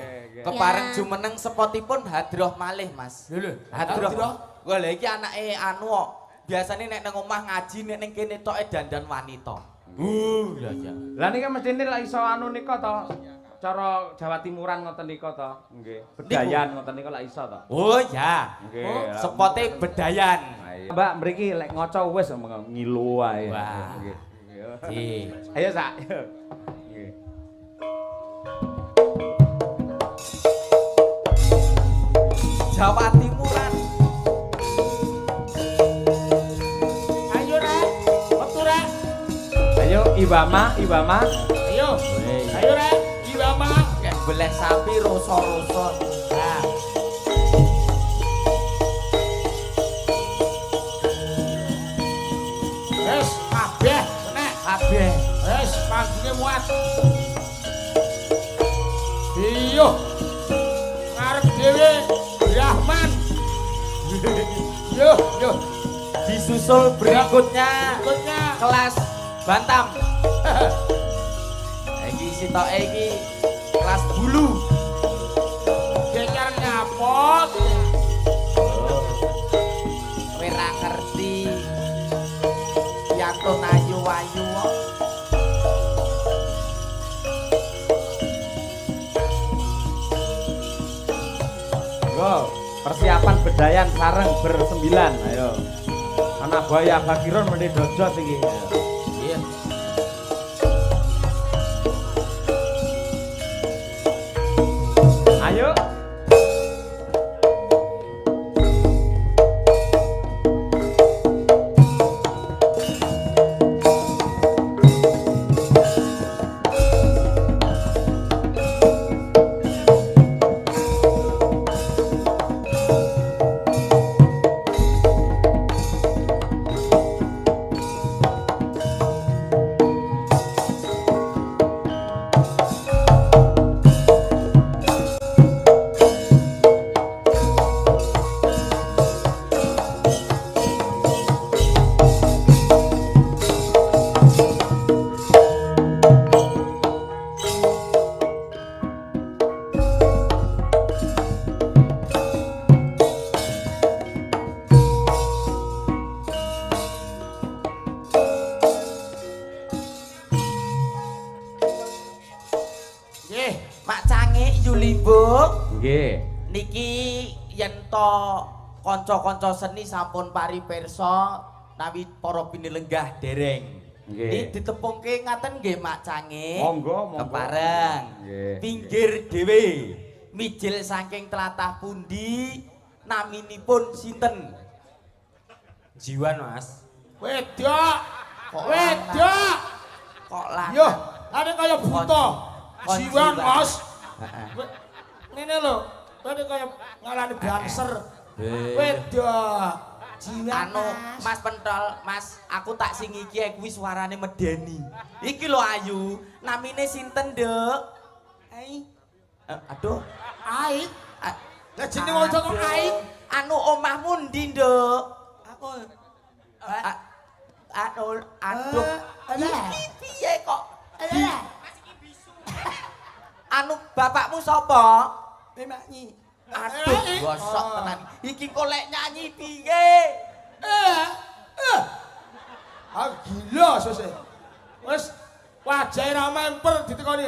Kepareng jumeneng sepotipun hadroh malih, Mas. Hadroh. Wah, lha iki anake anu kok. Biasane nek nang omah ngaji nek ning kene toke dandan wanita. Ya. Lah niki mestine lek iso anu nika to. Cara Jawa Timuran ngoten nika to. Nggih. Bedayan ngoten nika lek iso to. Oh ya. Nggih. Sepote bedayan. Mbak mriki lek ngaca wis ngilu wae. Wah. Nggih. Nggih. Ayo Sak. Nggih. Jawa Timuran. Ayo rek, metu rek. Ayo Ibama. Ayo. Ayo rek, Ibama. Kayak beleh sapi roso-roso. Nah. Wes kabeh nek Kabeh. wes panggungnya muat. Iyo. Ngarep dhewe Brahman. Yo. Disusul berikutnya Berikutnya kelas Bantam. Iki sitoke iki kelas bulu. genyar nyapot. Kowe ra ngerti. Yantun ayu-ayu kok. Yo, persiapan bedayan sareng bersembilan. Ayo. Anak buaya Bagiron meni dojos iki. Iya. Ayo. Nggih. Niki yen to kanca-kanca seni sampun paripirsa nawi para pinilenggah dereng. Nggih. Iki ditepungke ngaten nggih Mak Cange. Monggo, monggo. Kepareng. Nggih. Pinggir dhewe. mijil saking tlatah pundi, naminipun sinten? Jiwan, Mas. Wedok. Kok Wedok. Kok lanang? Yo, ada kaya buta. Kon Jiwan, jiwan. Mas. Heeh. Ini lho, ada kaya ngalani banser. Be. Wedok. Jiwan, Anu, Mas Pentol, Mas, aku tak sing iki kuwi suarane medeni. Iki lho Ayu, namine sinten, Nduk? Ai. Aduh. Ai. A- Lah jeneng wong kok Ai. Anu omahmu ndi, Nduk? Aku. Aduh. Iki piye kok? Anu bapakmu sapa? Emaknyi. Aduh, gosok tenan. Iki kok lek nyanyi piye? Ah gila sese. Wis wajahe ra memper ditekoni.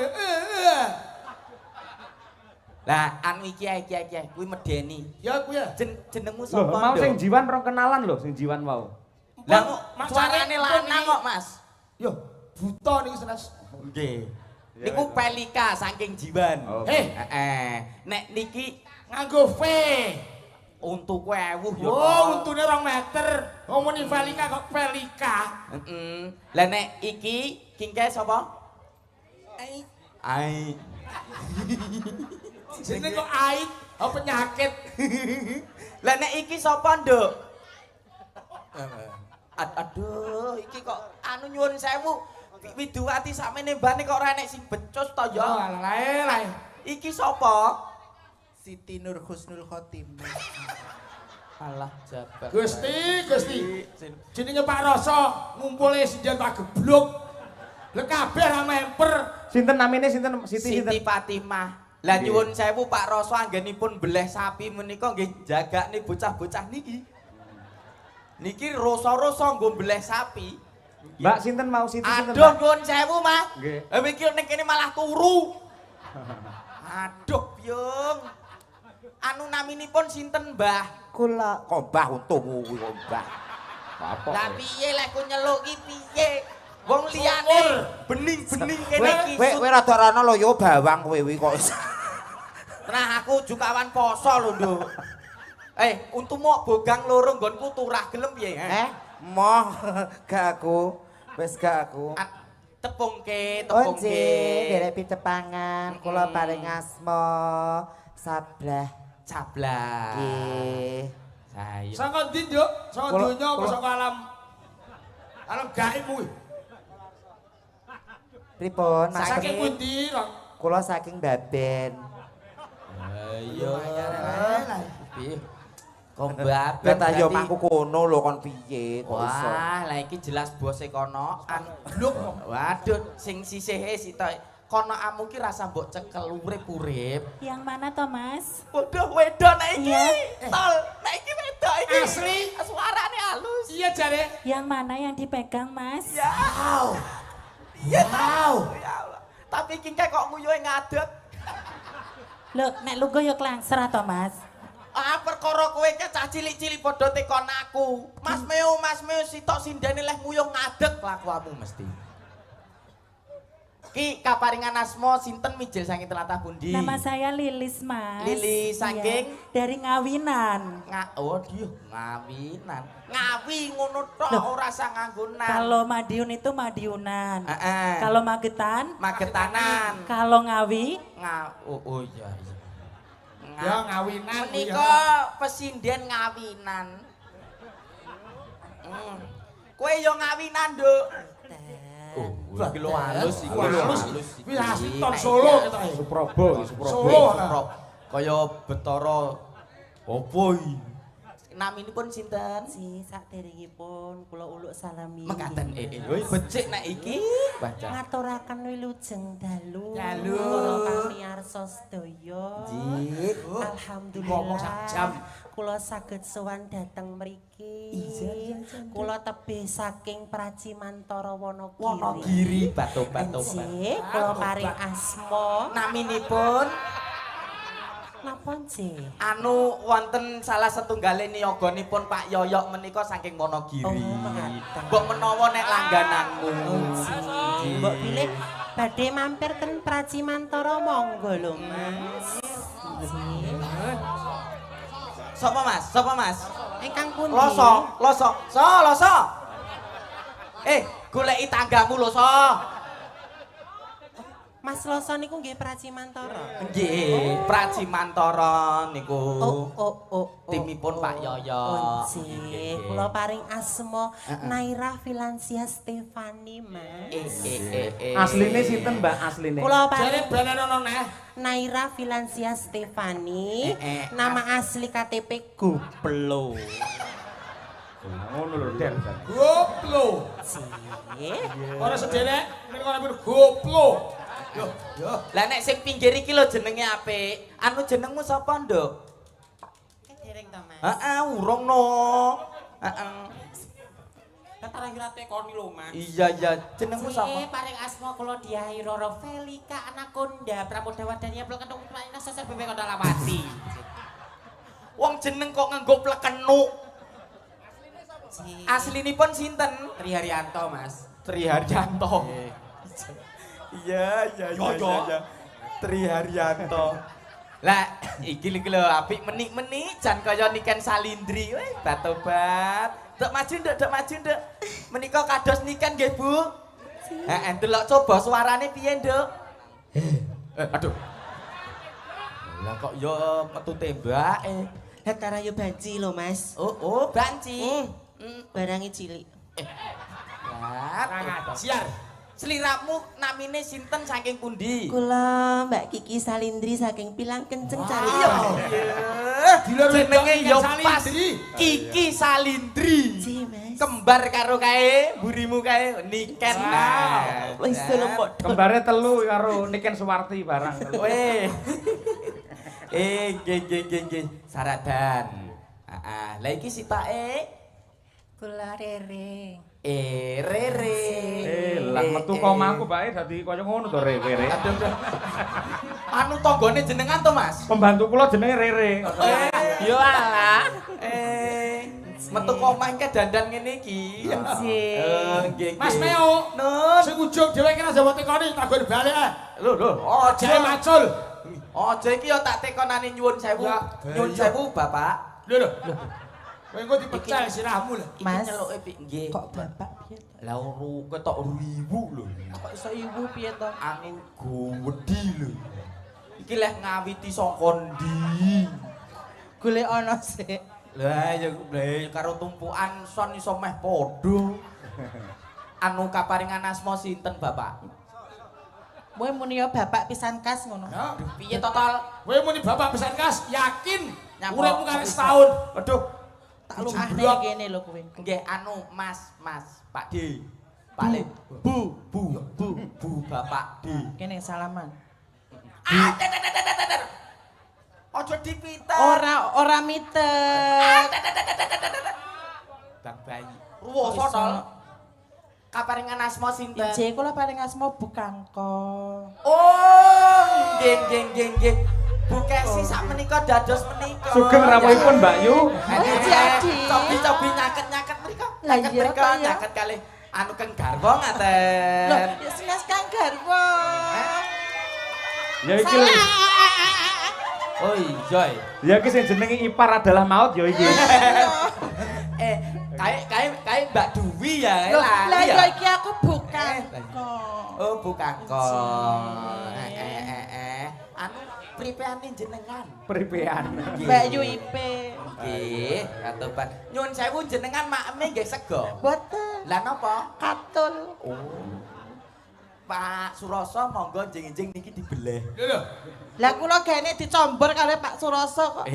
Lah, anu iki kuwi medeni. Ya kuwi ya. Jenengmu Loh, sapa? mau Nduk? sing jiwan rong kenalan lho, sing jiwan mau. Lah, Mas suarane Cari, lanang Tony. kok, Mas. Yo, buta niki senes. Nggih. Niku pelika saking jiwan. Oh. Nek niki Nganggo V. untuku 1000 ya. Oh, untune 2 meter. Wong muni velika kok velika. Heeh. Lah nek iki kingke sapa? Ai. Jenenge kok ait, oh penyakit. Lah nek iki sapa, Nduk? Aduh, iki kok anu nyuwun sewu. Widuwati sakmene mbane kok ora enek sing becus to ya. Oh, lae. Iki sapa? Siti Nur Husnul Khotimah. Alah jabat. Gusti. Jenenge Pak Rasa ngumpule sindian Pak Gebluk. Lah kabeh ra memper. Sinten namine sinten? Siti Siti sinten? Fatimah. Lah Nggih. nyuwun sewu Pak Rasa anggenipun beleh sapi menika nggih jagakne bocah-bocah niki. Niki rasa-rasa nggo beleh sapi. Mbak sinten mau Siti sinten? Aduh Mbak? nyuwun sewu, Mas. Nggih. Iki ning kene malah turu. Aduh, Byung. Anu naminipun sinten, Mbah? Kula kok mbah untumu kuwi kok mbah. Apa? Lah piye lek ku nyeluk ki piye? Wong liyane bening-bening kene iki. Kowe rada rono lho yo bawang kowe kuwi kok. Nah aku jukawan poso lho, Nduk. Untumu bogang loro nggonku turah gelem piye? Moh gak aku. Wis gak aku. Tepungke. Once derek pitepangan kula paring asma Sablah. Cablah. Nggih. Sayo. Saka ndi, Nduk? Saka donya apa saka alam gaib kuwi? Pripun Mas? Saking pundi, Kang? Kula saking Baben. Ayo. Piye? Kok babet Lah yo mangku kono lho kon piye kok iso. Wah, lah iki jelas bose kono. Bluk. Waduh, sing sisihe sitok. Kono amu ki rasa mbok cekel urip-urip. Yang mana Thomas? Waduh, wedok nek iki. Iya. Tol, nek iki wedok iki. Asli? Suarane halus. Iya jare. Yang mana yang dipegang Mas? Ya. Iya tau. Ya Allah. Tapi kingke kok nguyuhe ngadeg. Loh, nek lugo yo klangser to Mas? Perkara kowe ke cah cilik-cilik padha tekon aku. Mas Meo sitok sindene leh nguyuh ngadeg kelakuanmu mesti. Ki kaparingan asma sinten mijil saking tlatah pundi? Nama saya Lilis Mas. Lilis saking? Iya, dari Ngawinan. Ngawinan. Ngawi ngono tok ora usah nganggo nan. Kalau Madiun itu Madiunan. Heeh. Kalau Magetan? Magetanan. Kalau Ngawi? Oh iya. Ya ngawinan kuwi ya. Menika pesinden ngawinan. Kowe yo ngawinan, Nduk. Oh, iki lho halus iki. Halus. iki. Kuwi asli ton Solo ketok. Suprobo, Solo. Kaya Betara opo iki? Naminipun sinten? Si saderengipun kula uluk salami. Mekaten wis becik nek iki baca. Ngaturaken wilujeng dalu. Dalu. Para pamirsa sedaya. Nggih. Ngomong sak jam. Kula saged sowan dhateng mriki. Kula tebih saking Pracimantara Wonogiri. Wonogiri batu-batu. Nggih, kula paring asma. Naminipun Napa nggih? anu wonten salah setunggaling niyaganipun Pak Yoyok menika saking Wonogiri. Oh, mekaten. Mbok menawa nek langgananmu. Mbok pilih badhe mampir ten Pracimantara monggo lho Mas. Sapa Mas? Sapa Mas? Ingkang pundi? Loso. Goleki tanggamu lho, So. Mas Loso niku nggih Pracimantara. Nggih, Pracimantara niku. Oh. Timipun Pak Yoyo. Nggih, kula paring asma Naira Filansia Stefani, Mas. Asline sinten, Mbak, asline? Kula Jare paring benen ono neh. Naira Filansia Stefani. Nama asli KTP Goplo. Ngono lho, Der. Goplo. Nggih. Ora sedene ning ora goplo. Yo. Lah nek sing pinggir iki lho jenenge apik. Anu jenengmu sapa, Nduk? Dereng to, Mas. Heeh, urung no. Heeh. Kira tekoni lho, Mas. Iya, jenengmu sapa? Paring asma kula Diahi Roro Velika Anaconda Pramodawardhani Plek Kenuk Ina Sesar Bebek Kondalawati. Wong jeneng kok nganggo plekenuk. Aslinipun sinten? Tri Haryanto, Mas. Tri Haryanto. Iya. Tri Haryanto. Lah, iki lho apik menik-menik jan kaya niken Salindri. Weh, batobat. Dek maju, Nduk. Menika kados niken nggih, Bu. Heeh, delok coba suarane piye, Nduk? Aduh. Lah kok yo metu tembake. Hetarayu banci lho, Mas. Oh, banci. Barangi cilik. Ngajar. Sliramu namine sinten saking pundi? Kula Mbak Kiki Salindri saking Pilang Kenceng Cari. Iya. Jenenge yo pas Salindri. Kiki Salindri. Ji, Mas. Kembar karo kae, burimu kae niken. Wis lembut. Kembare telu karo Niken Suwarti barang. Weh. Nggih. Saradan. Heeh. Lah iki sitake Kula Rere. Rere. Lah metu komaku bae dadi kaya ngono to Rere. Anu tanggane jenengan to, Mas? Pembantu kula jenenge Rere. Yo alah. Metu komah engke dandan ngene iki. Nggih. Mas Meo. Nun. Sing ujug dhewe kira jawa tekoni takon balik ah. Lho, Jae macul. Aja iki yo tak tekonane nyuwun sewu. Nyuwun sewu, Bapak. Lho. Kowe engko dipecah sirahmu lho. Mas. Nyeluke piye? Nggih. Kok Bapak piye? Lah ketok riwu lho. Kok iso ibu piye to? Anu gowedi lho. Iki leh ngawiti saka ndi? Golek ana sik. Lah ya karo tumpukan son iso meh padha. Anu kaparingan asma sinten, Bapak? Kowe muni ya bapak pisan kas ngono. Piye total? Kowe muni bapak pesan kas yakin Nyapa? uripmu kan setahun. Aduh, Tak lumahne kene lho kowe. nggih anu Mas, Pak D. Pak Le. Bu, Bapak D. Kene salaman. Ojo dipiter. Ora mitet. Bang bayi. Ruwoso tol. Kaparingan asma sinten? Ije kula paring asma Bukangko. Oh, nggih. Bu Kesi sakmenika dados menika. Sugeng rawuhipun Mbak Yu. Jadi. Cobi nyaket mriko. Lah iya Mriko kok ya. nyaket kalih anu Kang Garwa ngaten. Loh, ya Mas Kang Garwa. Ya iki lho. Oh iya. Ya iki sing jenenge ipar adalah maut ya iki. Kae Mbak Duwi ya. Lah ya. ya iki aku Bukangko. Oh, Bukangko. Anu pripeane jenengan? Pripean. Mbak Yu IP. Nggih, katobat. Nyuwun sewu jenengan makeme nggih sego. Boten. Lah napa? Katul. Oh. Pak Suroso monggo njing-njing niki dibeleh. Lho. Lah kula gene dicombor karo Pak Suroso kok.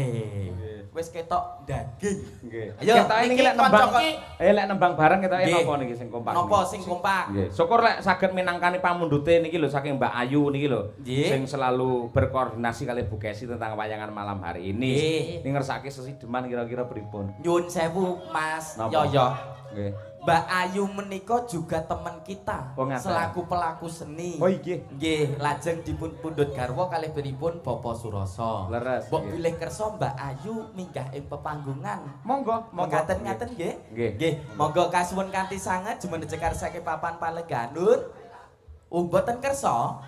Wis ketok daging. Nggih. Ayo, Ketoke niki niki lek nembang. konco- Lek nembang bareng ketoke Nggih. napa niki sing kompak? Napa niki? sing kompak? Nggih. Syukur lek saged minangkani pamundhute niki lho saking Mbak Ayu niki lho. Nggih. Sing selalu berkoordinasi kali Bu Kesi tentang wayangan malam hari ini. Nggih. Ning ngersake sesideman kira-kira pripun? Nyuwun sewu Mas Napa? Yoyo. Nggih. Mbak Ayu menika juga teman kita Oh, ngaten. selaku pelaku seni. Oh, nggih. Nggih, lajeng dipun pundhut garwa kalih pripun Bapak Suroso. Leres, Mbok nggih. bilih kersa Mbak Ayu minggah ing pepanggungan. Monggo, monggo. Ngaten-ngaten nggih. Nggih. Monggo kasuwun kanthi sanget jumeneng karsake papan paleganun. Mboten kersa.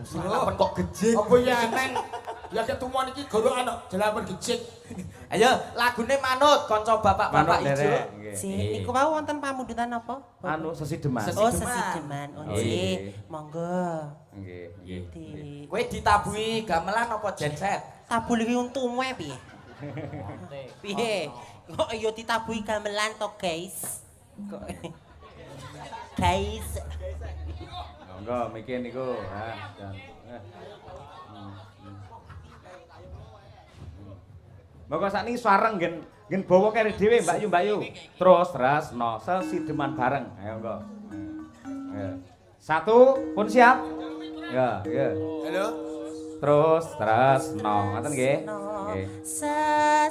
Salapan kok gejik. Apa ya neng? Ya ketemuan iki gorokan jelapan gejik. Ayo lagune manut kanca bapak-bapak Manut ijo. derek. Nggih. Si niku wau wonten pamundutan apa? Anu sesideman. Sesi- Oh, Sesideman. sesideman. Oh, Oh, iya. nggih. Monggo. Nggih, nggih. Di Kowe ditabuhi gamelan apa genset? tabul iki untume piye? Piye? Kok yo ditabuhi gamelan to, guys? Kok guys. Monggo mikir niku. Monggo sakniki sareng gen bawa kere dhewe Mbak Yu. Terus no sesideman bareng. Ayo monggo. Ya. Satu pun siap. Ya, ya. Halo. Terus no, ngoten nggih. Nggih.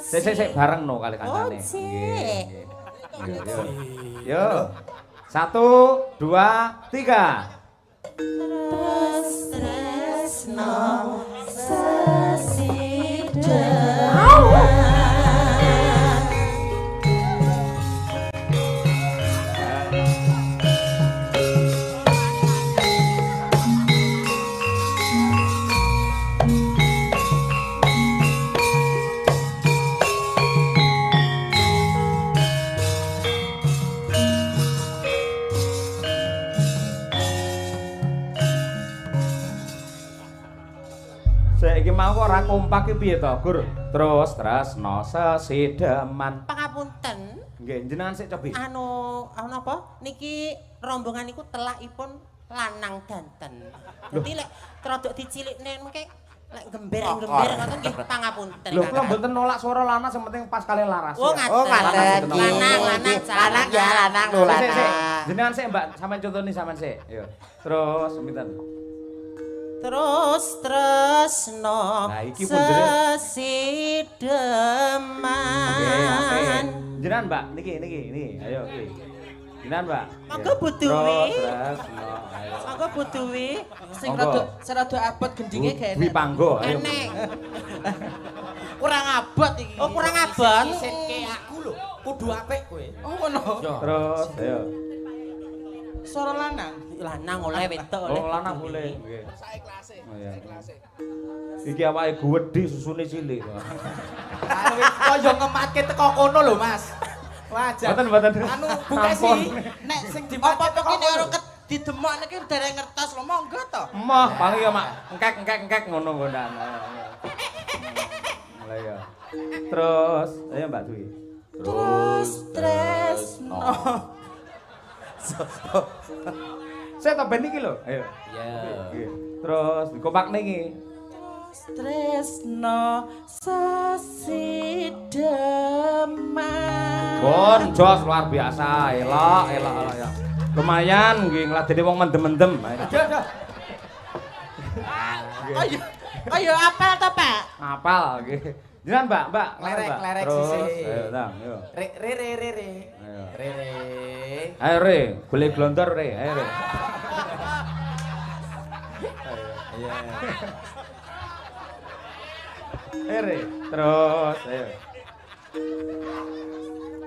Sik bareng no kali kancane. Nggih. Nggih. Yo. 1 2 3. Tresno sesideman. Saiki mau kok ora kompak iki piye to, Gur? Terus no sesideman. Pangapunten. Nggih, jenengan sik cobi. Anu apa? Niki rombongan niku telakipun lanang danten. Dadi lek rodok dicilikne mengke lek gember-gember ngoten nggih pangapunten. Lho, kula mboten nolak swara lanang sing penting pas kali laras. Oh, Oh, ngaten. ngaten. Lanang Lanang ya, lanang lho, Sik, sik, sik. lanang. Jenengan sik, Mbak, sampean contoni sampean sik. Yo. Terus pinten? Tresno Nah, iki pun jenenge. sesideman. Oke. Jenengan, Mbak, niki. Ayo iki. Jenengan, Mbak. Monggo Iya. butuhi. Terus no. Ayo. Monggo butuhi Sing Monggo. rada abot gendinge Dwi kene. panggo. Ayo. eneng. Kurang abot iki. Oh, kurang abot. Isitke aku lho. Kudu apik kowe. Oh ngono. Terus ayo. Suara lanang. Lanang oleh wedok oleh. Oh, lanang boleh. Nggih. Oh iya. Iki awake gedhe susune cilik. Kaya ngematke teko kono lho, Mas. Wajar. Mboten. Anu bukesi nek sing dimatke teko kono. Didemok niki dereng ngertos lho monggo to. Emoh, paling ya mak engkek ngono nggonan. Mulai ya. Terus, ayo Mbak Dwi. Tresno. Saya tak ben iki lho. Ayo. Iya. Terus dikompakne iki. Tresno sesideman. Bon, jos luar biasa. Elok ya. Lumayan nggih ngladeni wong mendem-mendem. Ayo apal to, Pak? Apal nggih. Jenengan Mbak, Lerek Terus, sisih. ayo tang, yo. Re. Ayo. Re. Ayo Re, golek glondor Re, ayo Re. Ayo Re, terus ayo.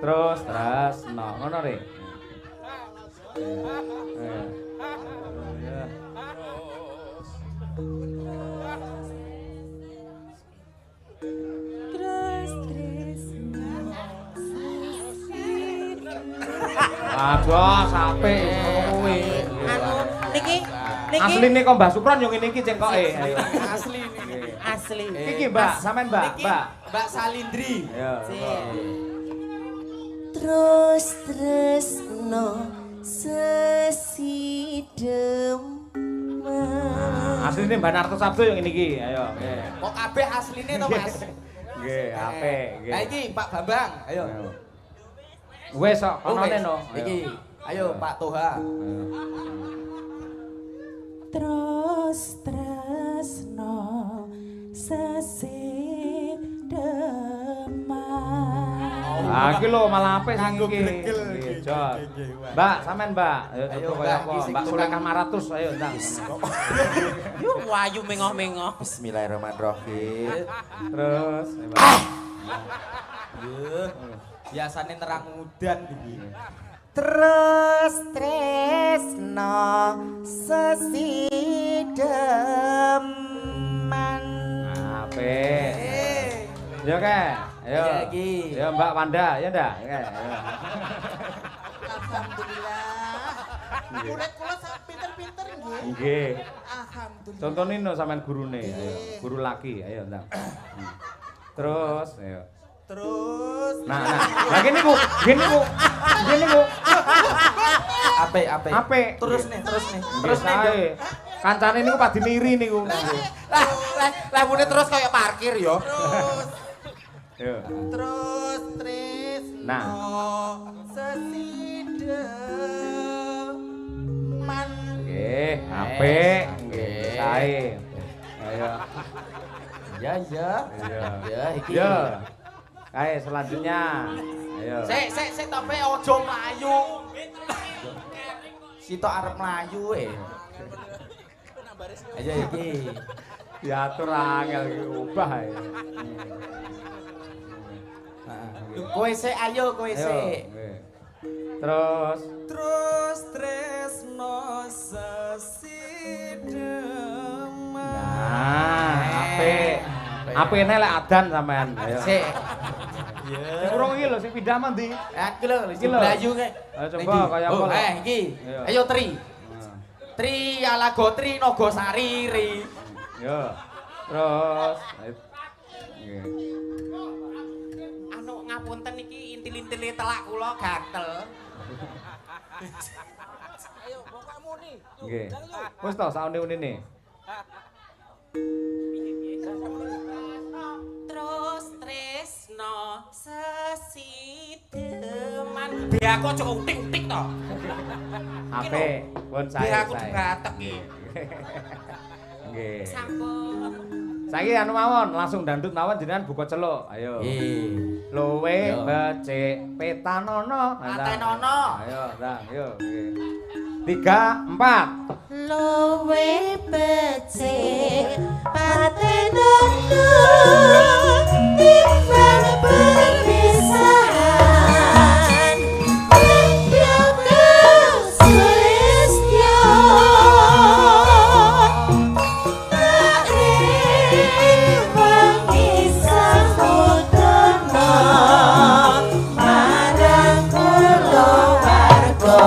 Terus no, ngono Re. Ayo. Ya. Aduh, sampe kuwi. Anu niki Asline kok Mbah Sukron yo ngene iki cengkoke. Ayo. Asli ini. asli. Iki Mbak, sampean Mbak, Mbak. Mbak Salindri. Ayo. Tresno sesideman. Asline Mbak Narto Sabdo yo ngene iki. Ayo, nggih. Kok kabeh asline to, Mas? Nggih, apik, nggih. Lah iki Pak Bambang, ayo. Ayo. Wes kok konone no. Iki. Ayo Pak Toha. Tresno sesideman. Ah, iki lho malah apik sing Nganggo iki. gregel Nggih, iki. Jos. Nggih, Mbak. Mbak, sampean Mbak. Ayo Ayo, coba Mbak, kaya iki apa? sing Mbak tukang- Sulekah 500 ayo ndang. Yo wayu mengoh-mengoh. Bismillahirrahmanirrahim. Terus, ayo, Mbak. Yuh. Biasane nerang udan iki. terus tresno sesideman. Apik. Ya ke? Ayo. Ya Mbak Wanda, ya ndak? Ya. Alhamdulillah. Murid kula sak pinter-pinter nggih. Nggih. Alhamdulillah. Contonin no sampean gurune, ayo. Guru laki, ayo ndang. Terus, ayo. Terus Nah. Gini Bu. Apik. Terus nih. Terus nih. Kancane niku padi niri niku. Lah mune terus kayak parkir yo. Yo. terus Nah. sesideman. Nggih, apik. Nggih, sae. Ayo. Ya. Ya, iki. Yo. Kae selanjutnya. Ayo. Sik tapi ojo mlayu. Sitok arep mlayu Ayo iki. Diatur angel iki ubah ae. Kowe sik ayo kowe sik. Terus Tresno sesideman. nah, apik. Apine lek adan sampean. Ayo. Sik. Sing kurang iki lho sing pindah mandi. Iki lho Iki lho. mlayu kae. Ayo coba kaya apa lho. Iki. Ayo. Ayo Tri. Tri ala Gotri Nogosari ri. Yo. Terus nggih. Anu ngapunten iki intil-intile telak kula gatel. Ayo pokok muni. Nggih. Wis to saune-unine. Terus tresno sesideman. Be aku aja utik-utik to. Apik, pun Be sae. aku dibatek iki. Nggih. Sampun. Saiki anu mawon, langsung dandut mawon jenengan buka celuk. Ayo. Luwe becik petanono. Patenono. Ayo, ndang, yo. Nggih. 3, 4. Luwe becik patenono timbang perpisahan Menyono sulistyo tak rewang isah utono marang kula warga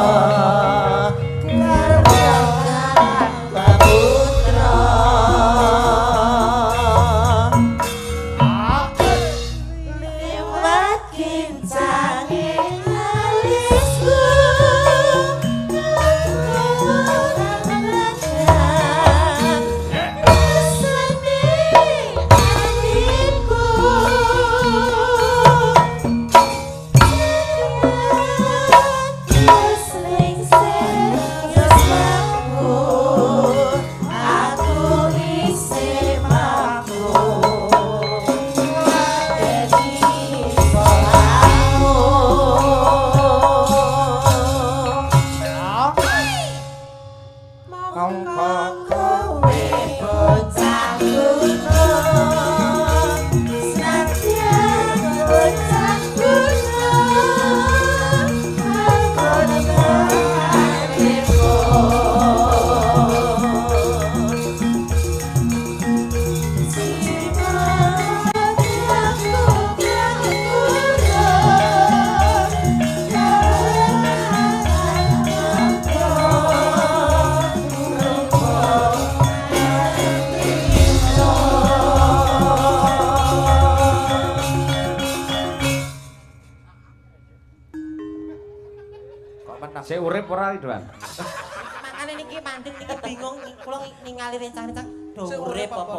Sik urip ora Ridwan? Makane niki mandeng niki bingung kula ningali rencana do urip apa